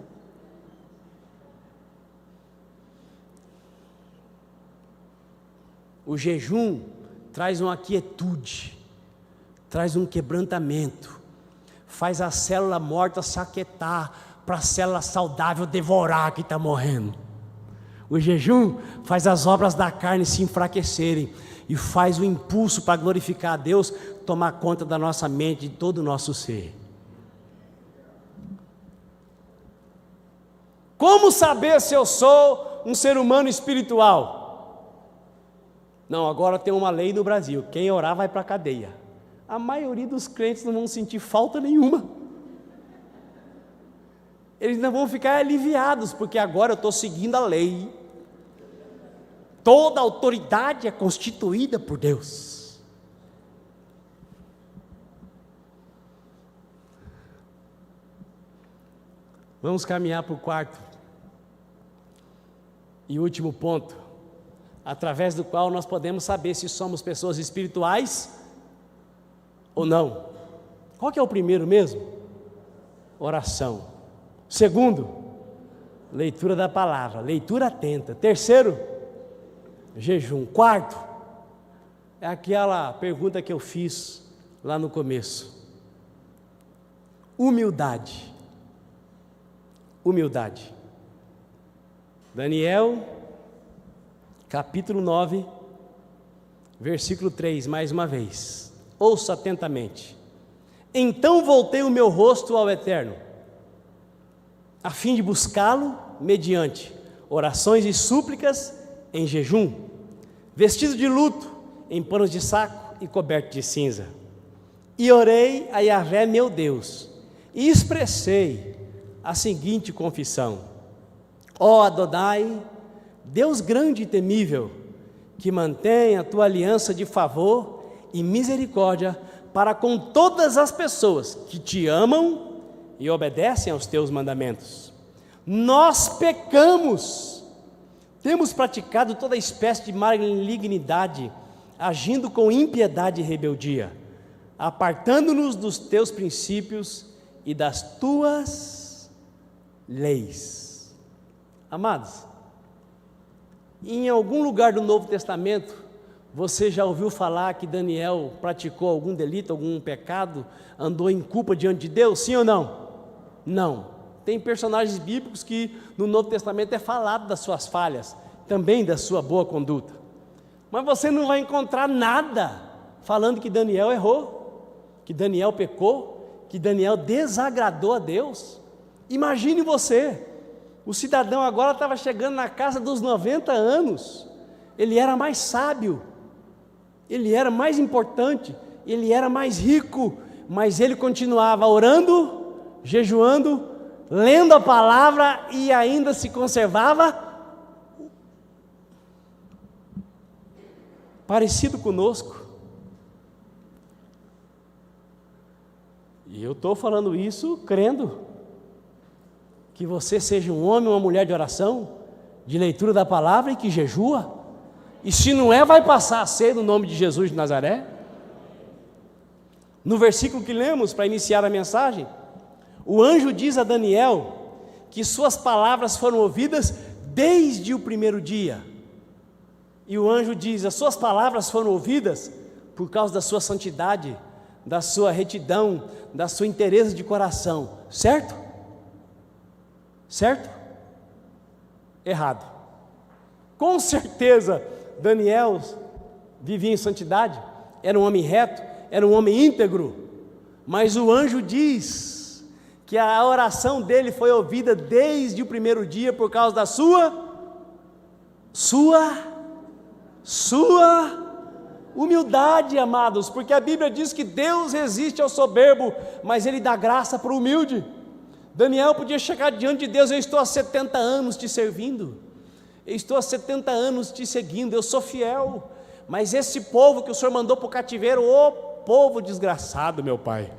O jejum traz uma quietude, traz um quebrantamento, faz a célula morta se aquietar, para a célula saudável devorar a que está morrendo. O jejum faz as obras da carne se enfraquecerem, e faz o impulso para glorificar a Deus tomar conta da nossa mente, de todo o nosso ser. Como saber se eu sou um ser humano espiritual? Não, agora tem uma lei no Brasil: quem orar vai para a cadeia. A maioria dos crentes não vão sentir falta nenhuma. Eles não vão ficar aliviados, porque agora eu estou seguindo a lei. Toda autoridade é constituída por Deus. Vamos caminhar para o quarto e último ponto, através do qual nós podemos saber se somos pessoas espirituais Ou não? Qual que é o primeiro mesmo? Oração. Segundo, leitura da palavra, leitura atenta. Terceiro, jejum. Quarto, é aquela pergunta que eu fiz lá no começo. Humildade. Humildade. Daniel, capítulo 9, versículo 3, mais uma vez. Ouça atentamente. Então voltei o meu rosto ao Eterno, a fim de buscá-lo mediante orações e súplicas em jejum, vestido de luto, em panos de saco e coberto de cinza. E orei a Yahvé meu Deus, e expressei a seguinte confissão: ó Adonai, Deus grande e temível, que mantém a tua aliança de favor e misericórdia para com todas as pessoas que te amam e obedecem aos teus mandamentos. Nós pecamos, temos praticado toda espécie de malignidade, agindo com impiedade e rebeldia, apartando-nos dos teus princípios e das tuas leis. Amados, em algum lugar do Novo Testamento, você já ouviu falar que Daniel praticou algum delito, algum pecado, andou em culpa diante de Deus, sim ou não? Não. Tem personagens bíblicos que no Novo Testamento é falado das suas falhas, também da sua boa conduta. Mas você não vai encontrar nada falando que Daniel errou, que Daniel pecou, que Daniel desagradou a Deus. Imagine você, o cidadão agora estava chegando na casa dos 90 anos, ele era mais sábio, ele era mais importante, ele era mais rico, mas ele continuava orando, jejuando, lendo a palavra e ainda se conservava parecido conosco. E eu estou falando isso crendo que você seja um homem ou uma mulher de oração, de leitura da palavra e que jejua. E se não é, vai passar a ser no nome de Jesus de Nazaré. No versículo que lemos para iniciar a mensagem, o anjo diz a Daniel que suas palavras foram ouvidas desde o primeiro dia. E o anjo diz: as suas palavras foram ouvidas por causa da sua santidade, da sua retidão, da sua inteireza de coração. Certo? Certo? Errado. Com certeza Daniel vivia em santidade, era um homem reto, era um homem íntegro, mas o anjo diz que a oração dele foi ouvida desde o primeiro dia por causa da sua humildade, amados, porque a Bíblia diz que Deus resiste ao soberbo, mas Ele dá graça para o humilde. Daniel podia chegar diante de Deus: eu estou há 70 anos te servindo, eu estou há 70 anos te seguindo, eu sou fiel, mas esse povo que o Senhor mandou para o cativeiro, ô povo desgraçado, meu Pai,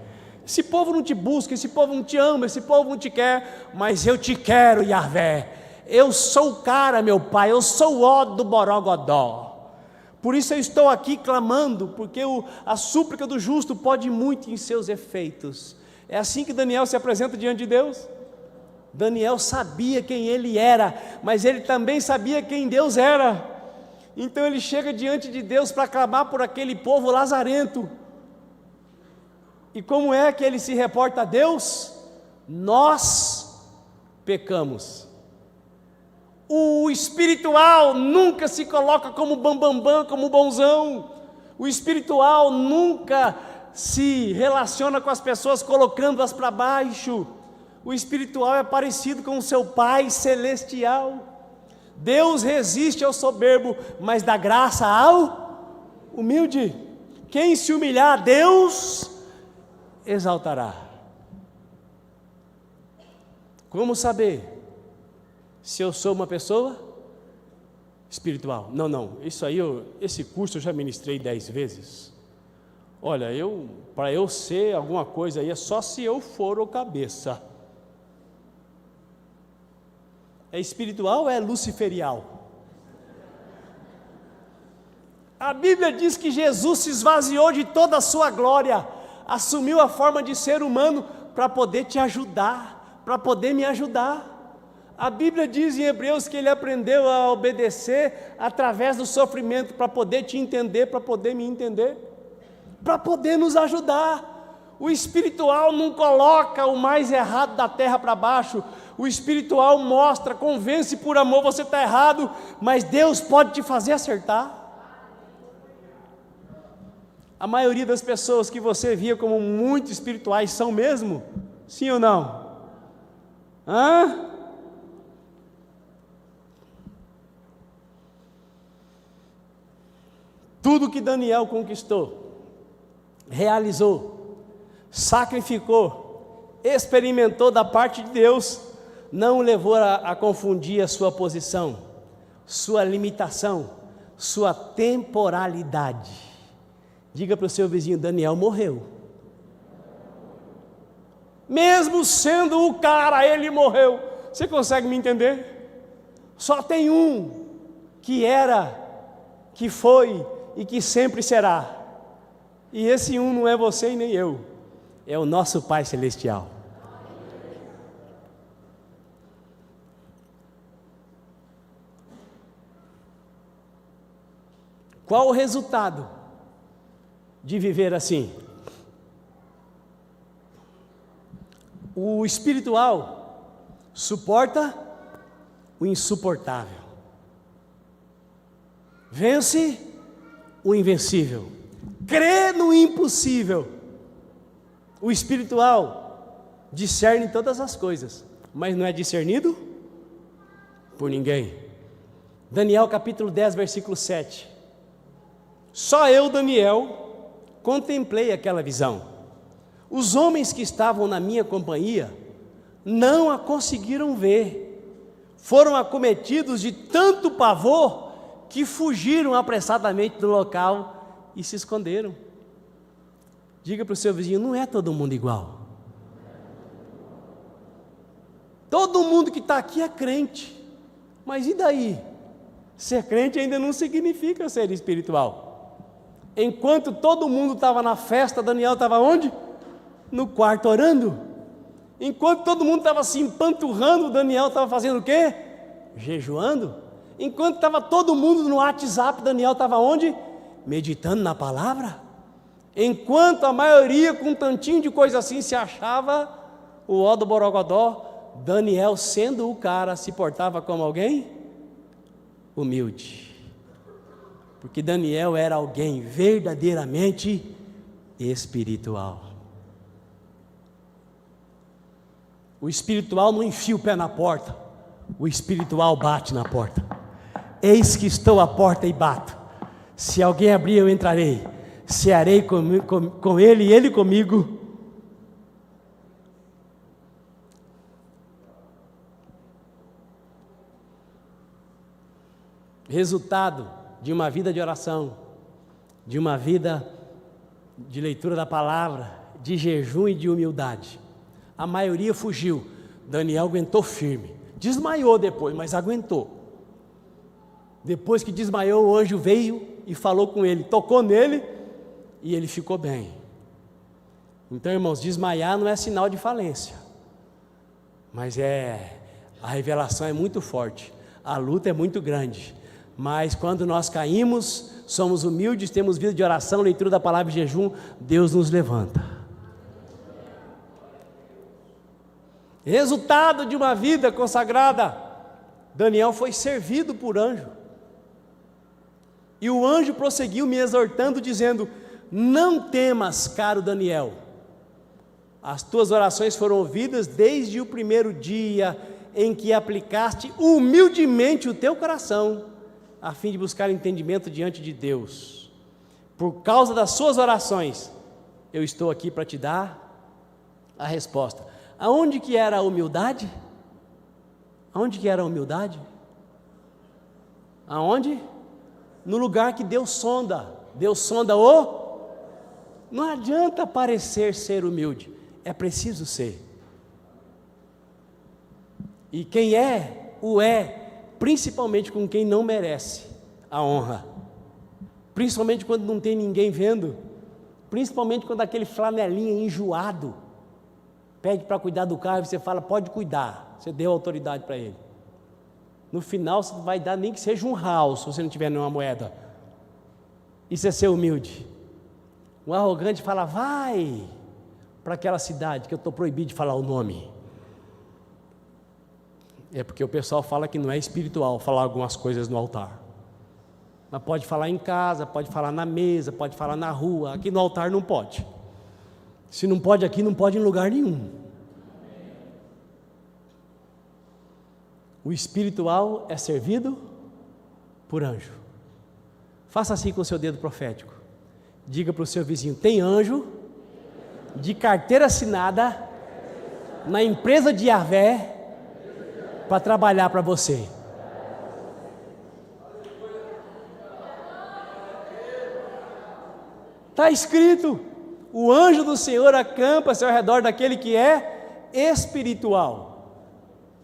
esse povo não te busca, esse povo não te ama, esse povo não te quer, mas eu te quero, Yahvé, eu sou o cara, meu Pai, eu sou o ó do Borogodó, por isso eu estou aqui clamando, porque a súplica do justo pode muito em seus efeitos. É assim que Daniel se apresenta diante de Deus. Daniel sabia quem ele era, mas ele também sabia quem Deus era. Então ele chega diante de Deus para clamar por aquele povo lazarento. E como é que ele se reporta a Deus? Nós pecamos. O espiritual nunca se coloca como bambambam, como bonzão. O espiritual nunca se relaciona com as pessoas colocando-as para baixo. O espiritual é parecido com o seu Pai celestial. Deus resiste ao soberbo, mas dá graça ao humilde. Quem se humilhar a Deus, exaltará. Como saber se eu sou uma pessoa espiritual? Não, esse curso eu já ministrei 10 vezes. Olha, para eu ser alguma coisa aí, é só se eu for o cabeça. É espiritual ou é luciferial? A Bíblia diz que Jesus se esvaziou de toda a sua glória, assumiu a forma de ser humano para poder te ajudar, para poder me ajudar. A Bíblia diz em Hebreus que ele aprendeu a obedecer através do sofrimento para poder te entender, para poder me entender, para poder nos ajudar. O espiritual não coloca o mais errado da terra para baixo. O espiritual mostra, convence por amor, você está errado, mas Deus pode te fazer acertar. A maioria das pessoas que você via como muito espirituais são mesmo? Sim ou não? Hã? Tudo que Daniel conquistou, realizou, sacrificou, experimentou da parte de Deus, não o levou a confundir a sua posição, sua limitação, sua temporalidade. Diga para o seu vizinho: Daniel morreu. Mesmo sendo o cara, ele morreu. Você consegue me entender? Só tem um que era, que foi e que sempre será. E esse um não é você e nem eu, é o nosso Pai Celestial. Qual o resultado de viver assim? O espiritual suporta o insuportável, vence o invencível, crê no impossível. O espiritual discerne todas as coisas, mas não é discernido por ninguém. Daniel capítulo 10, versículo 7. Só eu, Daniel, contemplei aquela visão. Os homens que estavam na minha companhia não a conseguiram ver, foram acometidos de tanto pavor que fugiram apressadamente do local e se esconderam. Diga para o seu vizinho: não é todo mundo igual. Todo mundo que está aqui é crente, mas e daí? Ser crente ainda não significa ser espiritual. Enquanto todo mundo estava na festa, Daniel estava onde? No quarto orando. Enquanto todo mundo estava se empanturrando, Daniel estava fazendo o quê? Jejuando. Enquanto estava todo mundo no WhatsApp, Daniel estava onde? Meditando na palavra. Enquanto a maioria com um tantinho de coisa assim se achava o ó do borogodó, Daniel, sendo o cara, se portava como alguém humilde. Porque Daniel era alguém verdadeiramente espiritual. O espiritual não enfia o pé na porta, o espiritual bate na porta. Eis que estou à porta e bato. Se alguém abrir, eu entrarei. Cearei com ele e ele comigo. Resultado de uma vida de oração, de uma vida de leitura da palavra, de jejum e de humildade. A maioria fugiu, Daniel aguentou firme, desmaiou depois, mas aguentou. Depois que desmaiou, o anjo veio e falou com ele, tocou nele e ele ficou bem. Então, irmãos, desmaiar não é sinal de falência, mas a revelação é muito forte, a luta é muito grande. Mas quando nós caímos, somos humildes, temos vida de oração, leitura da palavra e jejum, Deus nos levanta. Resultado de uma vida consagrada, Daniel foi servido por anjo. E o anjo prosseguiu me exortando, dizendo: não temas, caro Daniel, as tuas orações foram ouvidas desde o primeiro dia em que aplicaste humildemente o teu coração a fim de buscar entendimento diante de Deus. Por causa das suas orações, eu estou aqui para te dar a resposta. Aonde que era a humildade? Aonde que era a humildade? Aonde? No lugar que Deus sonda. Deus sonda o... Não adianta parecer ser humilde, é preciso ser. E quem é, o é, principalmente com quem não merece a honra, principalmente quando não tem ninguém vendo, principalmente quando aquele flanelinha enjoado pede para cuidar do carro, e você fala, pode cuidar, você deu autoridade para ele. No final você vai dar nem que seja R$1, se você não tiver nenhuma moeda. Isso é ser humilde. O arrogante fala, vai para aquela cidade que eu estou proibido de falar o nome. É porque o pessoal fala que não é espiritual falar algumas coisas no altar. Mas pode falar em casa, pode falar na mesa, pode falar na rua. Aqui no altar não pode. Se não pode aqui, não pode em lugar nenhum. O espiritual é servido por anjo. Faça assim com o seu dedo profético. Diga para o seu vizinho, tem anjo de carteira assinada na empresa de Yahvé para trabalhar para você. Está escrito, o anjo do Senhor acampa-se ao redor daquele que é espiritual.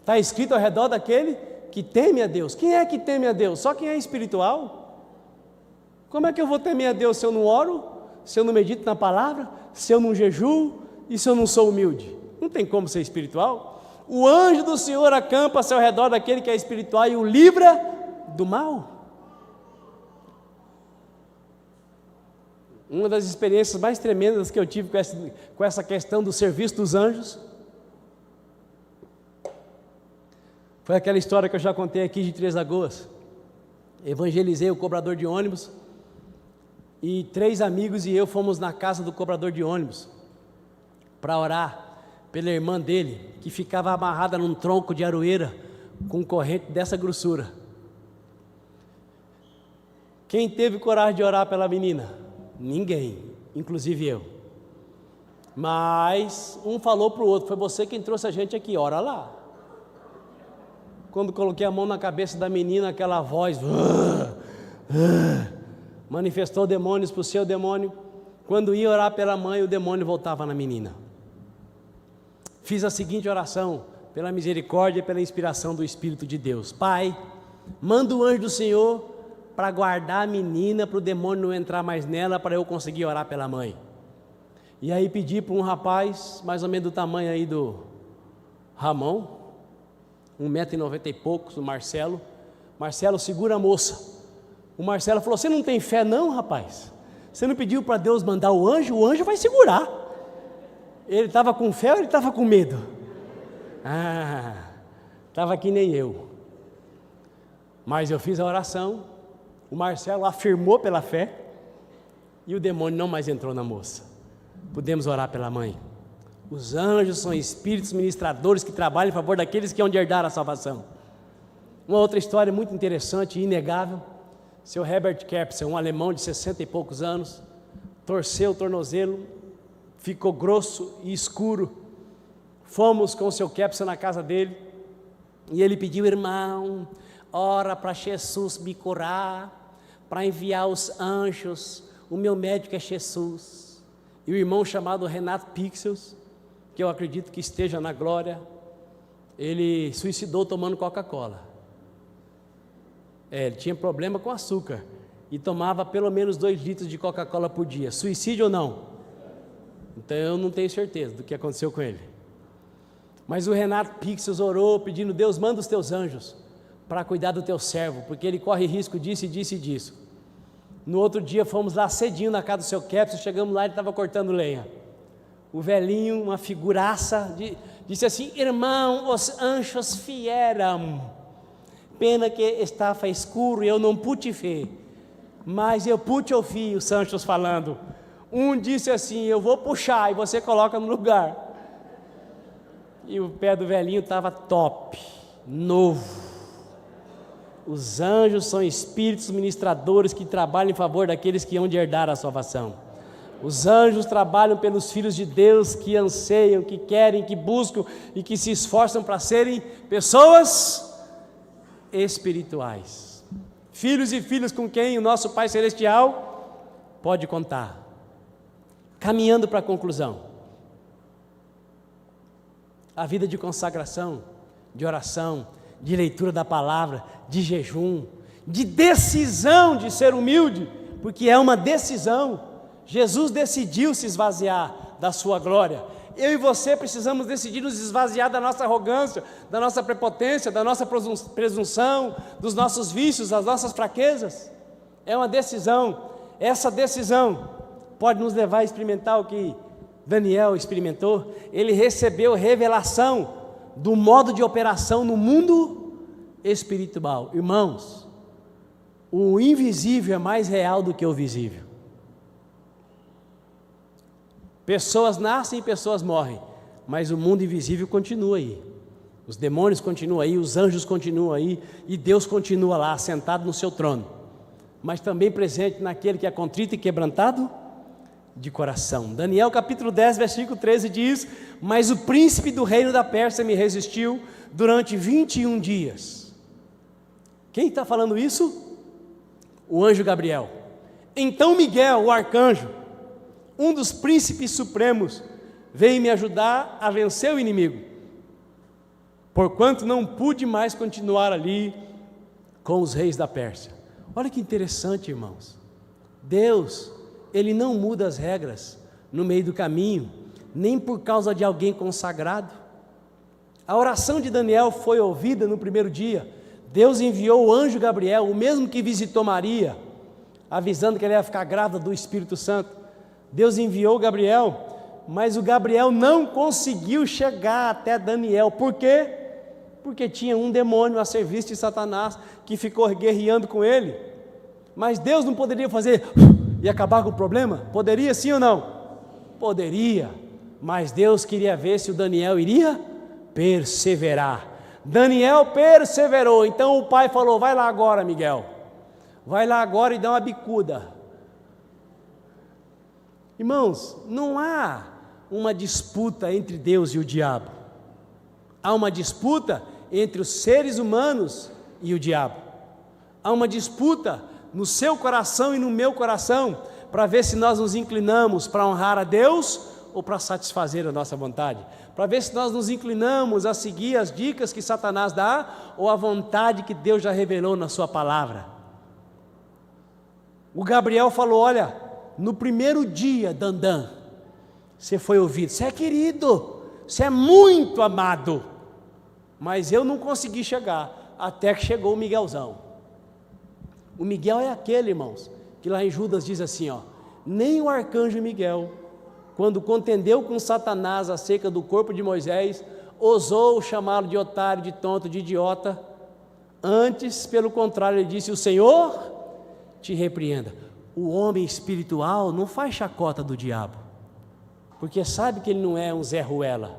Está escrito ao redor daquele que teme a Deus. Quem é que teme a Deus? Só quem é espiritual. Como é que eu vou temer a Deus se eu não oro, se eu não medito na palavra, se eu não jejuo e se eu não sou humilde? Não tem como ser espiritual. O anjo do Senhor acampa-se ao redor daquele que é espiritual e o livra do mal. Uma das experiências mais tremendas que eu tive com essa questão do serviço dos anjos foi aquela história que eu já contei aqui de Três Lagoas. Evangelizei o cobrador de ônibus e 3 amigos e eu fomos na casa do cobrador de ônibus para orar pela irmã dele, que ficava amarrada num tronco de aroeira com corrente dessa grossura. Quem teve coragem de orar pela menina? Ninguém, inclusive eu. Mas um falou para o outro, foi você quem trouxe a gente aqui, ora lá. Quando coloquei a mão na cabeça da menina, aquela voz manifestou demônios para o seu demônio. Quando ia orar pela mãe, o demônio voltava na menina. Fiz a seguinte oração, pela misericórdia e pela inspiração do Espírito de Deus. Pai, manda o anjo do Senhor para guardar a menina, para o demônio não entrar mais nela, para eu conseguir orar pela mãe. E aí pedi para um rapaz, mais ou menos do tamanho aí do Ramon, 1,90 m e poucos, o Marcelo. Marcelo, segura a moça. O Marcelo falou, você não tem fé não, rapaz? Você não pediu para Deus mandar o anjo vai segurar. Ele estava com fé ou ele estava com medo? Estava que nem eu. Mas eu fiz a oração, o Marcelo afirmou pela fé e o demônio não mais entrou na moça. Podemos orar pela mãe. Os anjos são espíritos ministradores que trabalham em favor daqueles que hão de herdar a salvação. Uma outra história muito interessante e inegável. Seu Herbert Kepser, um alemão de 60 e poucos anos, torceu o tornozelo, ficou grosso e escuro. Fomos com o seu Kepser na casa dele e ele pediu, irmão, ora para Jesus me curar, para enviar os anjos, o meu médico é Jesus. E o irmão chamado Renato Pixels, que eu acredito que esteja na glória, ele suicidou tomando Coca-Cola. Ele tinha problema com açúcar e tomava pelo menos 2 litros de Coca-Cola por dia. Suicídio ou não? Então eu não tenho certeza do que aconteceu com ele. Mas o Renato Pixels orou pedindo, Deus, manda os teus anjos para cuidar do teu servo, porque ele corre risco disso e disso e disso. No outro dia fomos lá cedinho na casa do seu Kepser, chegamos lá, ele estava cortando lenha. O velhinho, uma figuraça, disse assim, irmão, os anjos vieram, pena que estava escuro e eu não pude ver, mas eu pude ouvir os anjos falando. Um disse assim, eu vou puxar e você coloca no lugar. E o pé do velhinho estava top, novo. Os anjos são espíritos ministradores que trabalham em favor daqueles que hão de herdar a salvação. Os anjos trabalham pelos filhos de Deus que anseiam, que querem, que buscam e que se esforçam para serem pessoas espirituais. Filhos e filhas com quem o nosso Pai Celestial pode contar. Caminhando para a conclusão. A vida de consagração, de oração, de leitura da palavra, de jejum, de decisão de ser humilde, porque é uma decisão. Jesus decidiu se esvaziar da sua glória. Eu e você precisamos decidir nos esvaziar da nossa arrogância, da nossa prepotência, da nossa presunção, dos nossos vícios, das nossas fraquezas. É uma decisão. Essa decisão pode nos levar a experimentar o que Daniel experimentou. Ele recebeu revelação do modo de operação no mundo espiritual. Irmãos, o invisível é mais real do que o visível. Pessoas nascem e pessoas morrem, mas o mundo invisível continua aí. Os demônios continuam aí, os anjos continuam aí, e Deus continua lá, sentado no seu trono, mas também presente naquele que é contrito e quebrantado de coração. Daniel capítulo 10, versículo 13 diz: mas o príncipe do reino da Pérsia me resistiu durante 21 dias. Quem está falando isso? O anjo Gabriel. Então Miguel, o arcanjo, um dos príncipes supremos, veio me ajudar a vencer o inimigo, porquanto não pude mais continuar ali com os reis da Pérsia. Olha que interessante, irmãos. Deus, Ele não muda as regras no meio do caminho, nem por causa de alguém consagrado. A oração de Daniel foi ouvida no primeiro dia. Deus enviou o anjo Gabriel, o mesmo que visitou Maria, avisando que ela ia ficar grávida do Espírito Santo. Deus enviou Gabriel, mas o Gabriel não conseguiu chegar até Daniel. Por quê? Porque tinha um demônio a serviço de Satanás que ficou guerreando com ele. Mas Deus não poderia fazer e acabar com o problema? Poderia, sim ou não? Poderia, mas Deus queria ver se o Daniel iria perseverar. Daniel perseverou. Então o pai falou: vai lá agora, Miguel, vai lá agora e dá uma bicuda. Irmãos, não há uma disputa entre Deus e o diabo. Há uma disputa entre os seres humanos e o diabo. Há uma disputa no seu coração e no meu coração, para ver se nós nos inclinamos para honrar a Deus ou para satisfazer a nossa vontade, para ver se nós nos inclinamos a seguir as dicas que Satanás dá ou a vontade que Deus já revelou na sua palavra. O Gabriel falou: olha, no primeiro dia, Dandan, você foi ouvido, você é querido, você é muito amado, mas eu não consegui chegar, até que chegou o Miguelzão. O Miguel é aquele, irmãos, que lá em Judas diz assim, ó: nem o arcanjo Miguel, quando contendeu com Satanás acerca do corpo de Moisés, ousou chamá-lo de otário, de tonto, de idiota. Antes, pelo contrário, ele disse: o Senhor te repreenda. O homem espiritual não faz chacota do diabo, porque sabe que ele não é um Zé Ruela.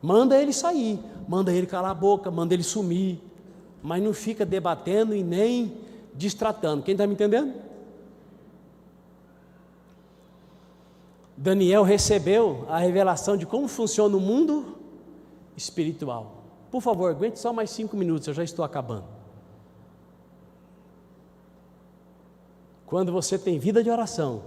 Manda ele sair, manda ele calar a boca, manda ele sumir, mas não fica debatendo e nem distratando. Quem está me entendendo? Daniel recebeu a revelação de como funciona o mundo espiritual. Por favor, aguente só mais 5 minutos, eu já estou acabando. Quando você tem vida de oração,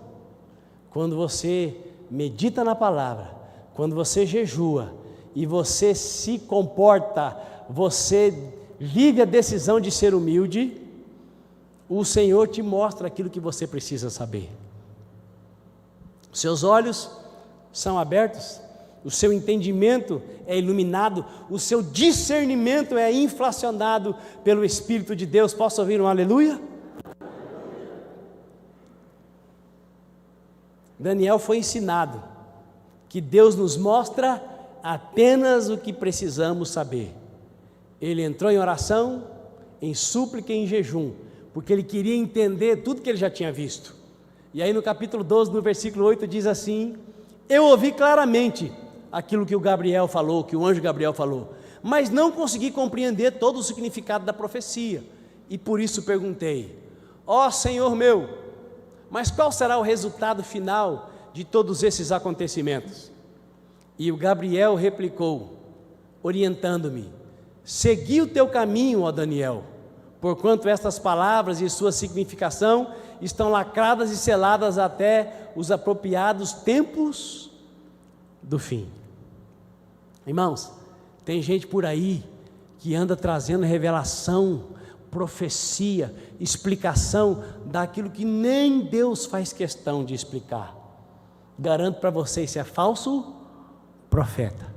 quando você medita na palavra, quando você jejua e você se comporta, você vive a decisão de ser humilde, o Senhor te mostra aquilo que você precisa saber. Seus olhos são abertos, o seu entendimento é iluminado, o seu discernimento é inflacionado pelo Espírito de Deus. Posso ouvir um aleluia? Daniel foi ensinado que Deus nos mostra apenas o que precisamos saber. Ele entrou em oração, em súplica e em jejum, porque ele queria entender tudo que ele já tinha visto. E aí no capítulo 12, no versículo 8, diz assim: eu ouvi claramente aquilo que o Gabriel falou, que o anjo Gabriel falou, mas não consegui compreender todo o significado da profecia, e por isso perguntei: ó Senhor meu, mas qual será o resultado final de todos esses acontecimentos? E o Gabriel replicou, orientando-me: segui o teu caminho, ó Daniel, porquanto estas palavras e sua significação estão lacradas e seladas até os apropriados tempos do fim. Irmãos, tem gente por aí que anda trazendo revelação profecia, explicação daquilo que nem Deus faz questão de explicar. Garanto para vocês, isso é falso profeta.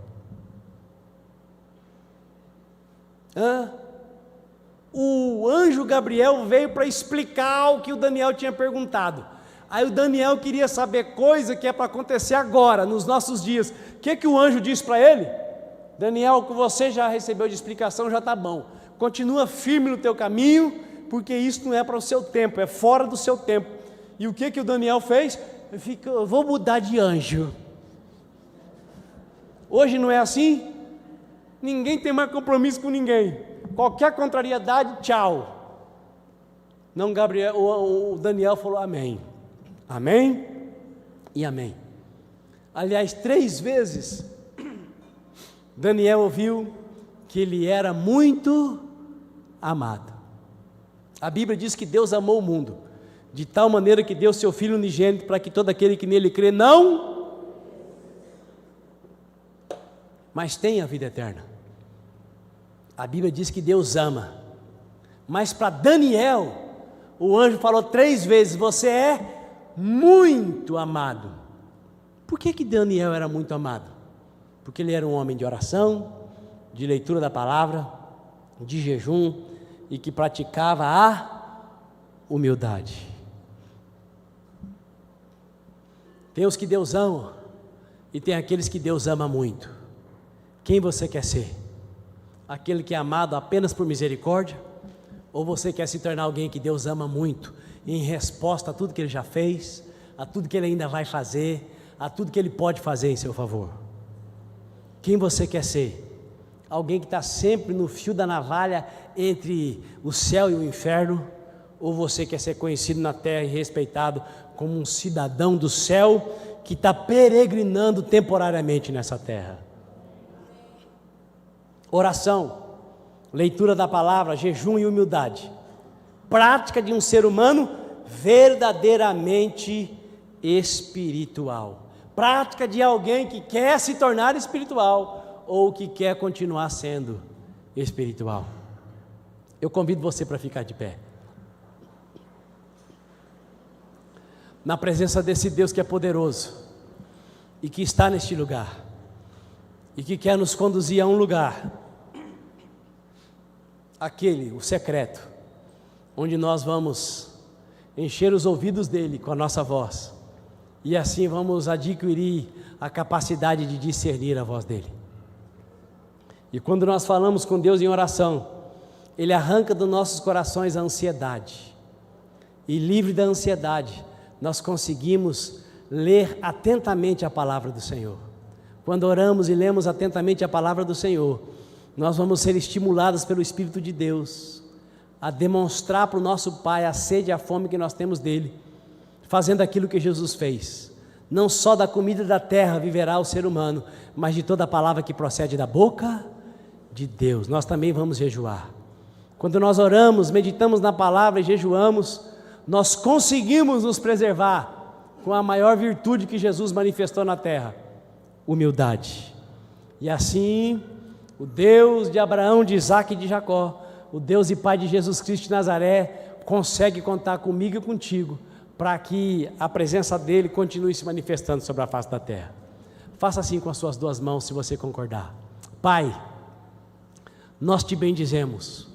O anjo Gabriel veio para explicar o que o Daniel tinha perguntado. Aí o Daniel queria saber coisa que é para acontecer agora, nos nossos dias. O que o anjo disse para ele? Daniel, o que você já recebeu de explicação já está bom. Continua firme no teu caminho, porque isso não é para o seu tempo, é fora do seu tempo. E o que o Daniel fez? Eu vou mudar de anjo. Hoje não é assim? Ninguém tem mais compromisso com ninguém. Qualquer contrariedade, tchau. Não, Gabriel, o Daniel falou amém. Amém e amém. Aliás, 3 vezes Daniel ouviu que ele era muito amado. A Bíblia diz que Deus amou o mundo de tal maneira que deu seu Filho unigênito para que todo aquele que nele crê não, mas tenha a vida eterna. A Bíblia diz que Deus ama, mas para Daniel o anjo falou 3 vezes: você é muito amado. Por que Daniel era muito amado? Porque ele era um homem de oração, de leitura da palavra, de jejum, e que praticava a humildade. Tem os que Deus ama e tem aqueles que Deus ama muito. Quem você quer ser? Aquele que é amado apenas por misericórdia? Ou você quer se tornar alguém que Deus ama muito, em resposta a tudo que Ele já fez, a tudo que Ele ainda vai fazer, a tudo que Ele pode fazer em seu favor? Quem você quer ser? Alguém que está sempre no fio da navalha entre o céu e o inferno? Ou você quer ser conhecido na terra e respeitado como um cidadão do céu que está peregrinando temporariamente nessa terra? Oração, leitura da palavra, jejum e humildade, prática de um ser humano verdadeiramente espiritual, prática de alguém que quer se tornar espiritual ou que quer continuar sendo espiritual. Eu convido você para ficar de pé, na presença desse Deus que é poderoso e que está neste lugar e que quer nos conduzir a um lugar, aquele, o secreto, onde nós vamos encher os ouvidos dele com a nossa voz, e assim vamos adquirir a capacidade de discernir a voz dele. E quando nós falamos com Deus em oração, Ele arranca dos nossos corações a ansiedade, e livre da ansiedade, nós conseguimos ler atentamente a palavra do Senhor. Quando oramos e lemos atentamente a palavra do Senhor, nós vamos ser estimulados pelo Espírito de Deus a demonstrar para o nosso Pai a sede e a fome que nós temos dele, fazendo aquilo que Jesus fez. Não só da comida da terra viverá o ser humano, mas de toda a palavra que procede da boca de Deus. Nós também vamos jejuar. Quando nós oramos, meditamos na palavra e jejuamos, nós conseguimos nos preservar com a maior virtude que Jesus manifestou na terra: humildade. E assim, o Deus de Abraão, de Isaac e de Jacó, o Deus e Pai de Jesus Cristo de Nazaré, consegue contar comigo e contigo, para que a presença dEle continue se manifestando sobre a face da terra. Faça assim com as suas 2 mãos, se você concordar. Pai, nós te bendizemos,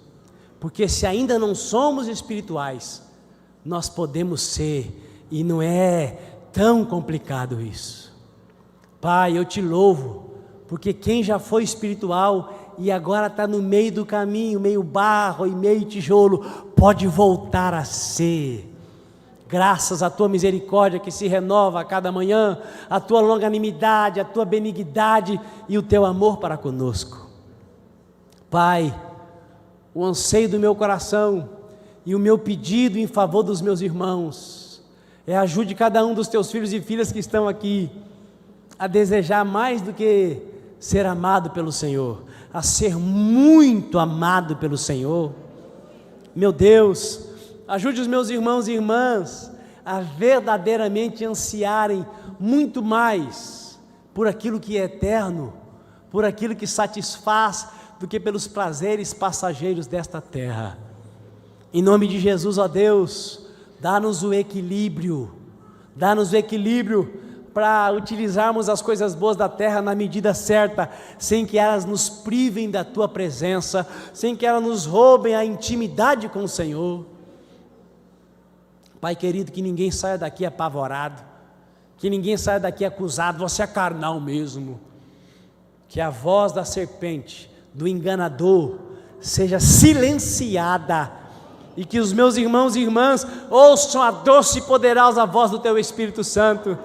porque se ainda não somos espirituais, nós podemos ser, e não é tão complicado isso. Pai, eu te louvo, porque quem já foi espiritual e agora está no meio do caminho, meio barro e meio tijolo, pode voltar a ser. Graças à tua misericórdia que se renova a cada manhã, a tua longanimidade, a tua benignidade e o teu amor para conosco. Pai, o anseio do meu coração e o meu pedido em favor dos meus irmãos ajude cada um dos teus filhos e filhas que estão aqui a desejar mais do que ser amado pelo Senhor, a ser muito amado pelo Senhor. Meu Deus, ajude os meus irmãos e irmãs a verdadeiramente ansiarem muito mais por aquilo que é eterno, por aquilo que satisfaz, do que pelos prazeres passageiros desta terra. Em nome de Jesus, ó Deus, dá-nos o equilíbrio para utilizarmos as coisas boas da terra na medida certa, sem que elas nos privem da Tua presença, sem que elas nos roubem a intimidade com o Senhor. Pai querido, que ninguém saia daqui apavorado, que ninguém saia daqui acusado, você é carnal mesmo, que a voz da serpente, do enganador, seja silenciada, e que os meus irmãos e irmãs ouçam a doce e poderosa voz do Teu Espírito Santo,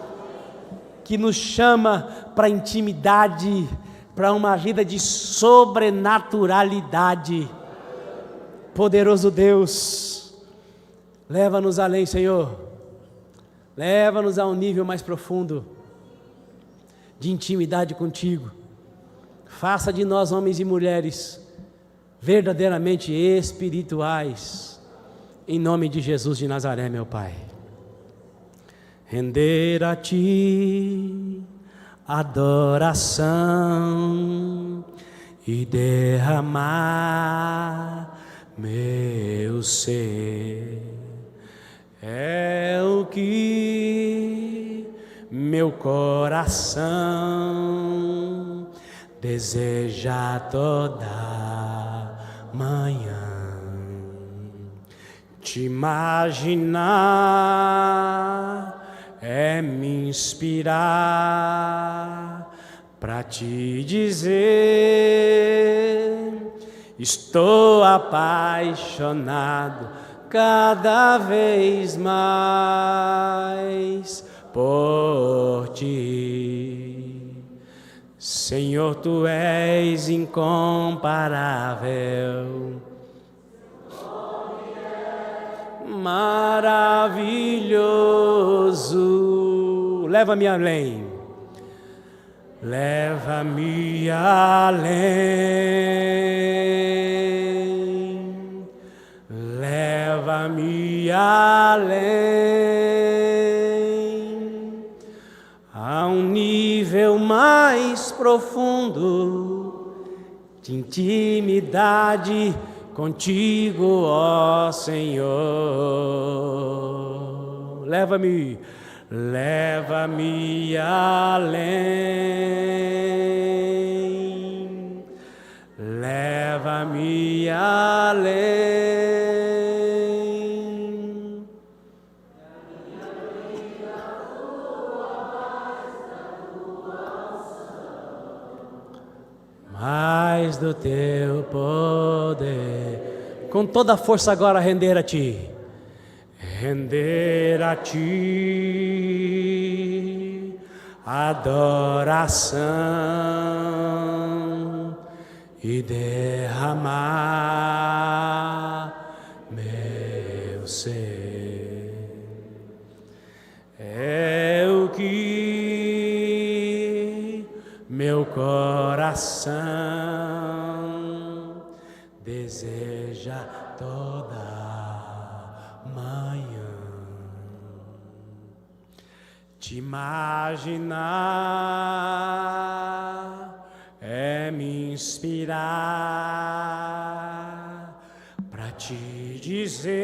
que nos chama para intimidade, para uma vida de sobrenaturalidade. Poderoso Deus, leva-nos além, Senhor, leva-nos a um nível mais profundo de intimidade contigo. Faça de nós homens e mulheres verdadeiramente espirituais, em nome de Jesus de Nazaré, meu Pai. Render a Ti adoração e derramar meu ser, é o que meu coração deseja toda manhã. Te imaginar é me inspirar para te dizer, estou apaixonado cada vez mais por Ti. Senhor, Tu és incomparável, maravilhoso. Leva-me além, leva-me além, leva-me além, a um nível mais profundo de intimidade contigo, ó Senhor. Leva-me, leva-me além, leva-me além. Mais do Teu poder, com toda a força agora render a Ti, render a Ti adoração e derramar meu ser, é o que meu coração deseja toda manhã. Te imaginar é me inspirar para te dizer,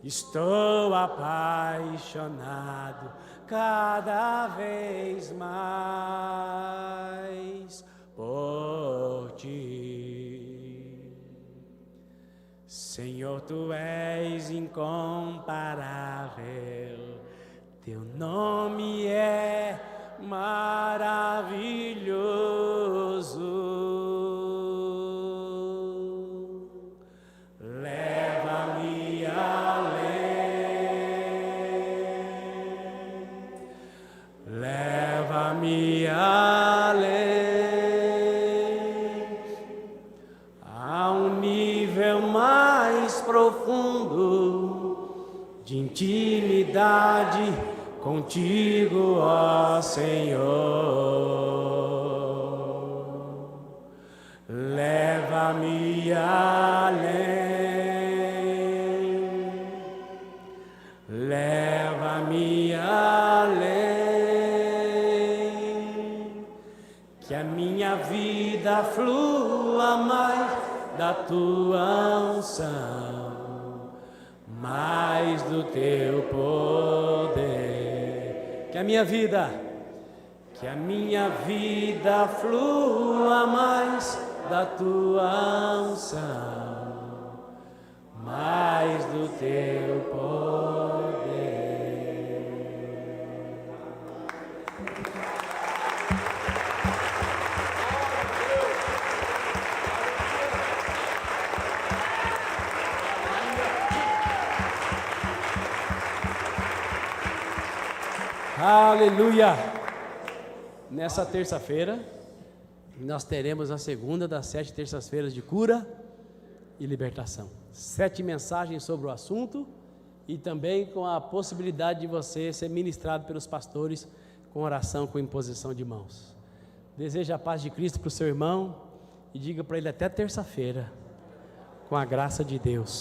estou apaixonado cada vez mais por Ti. Senhor, Tu és incomparável, Teu nome é maravilhoso. Leva-me além, leva-me além, a um nível mais profundo de intimidade contigo, ó Senhor. Leva-me além, leva-me além, que a minha vida flua mais da tua unção, mais do teu poder. Que a minha vida flua mais da tua unção, mais do teu poder. Aleluia! Nessa terça-feira, nós teremos a segunda das 7 terças-feiras de cura e libertação. 7 mensagens sobre o assunto e também com a possibilidade de você ser ministrado pelos pastores com oração, com imposição de mãos. Deseja a paz de Cristo para o seu irmão e diga para ele até terça-feira, com a graça de Deus.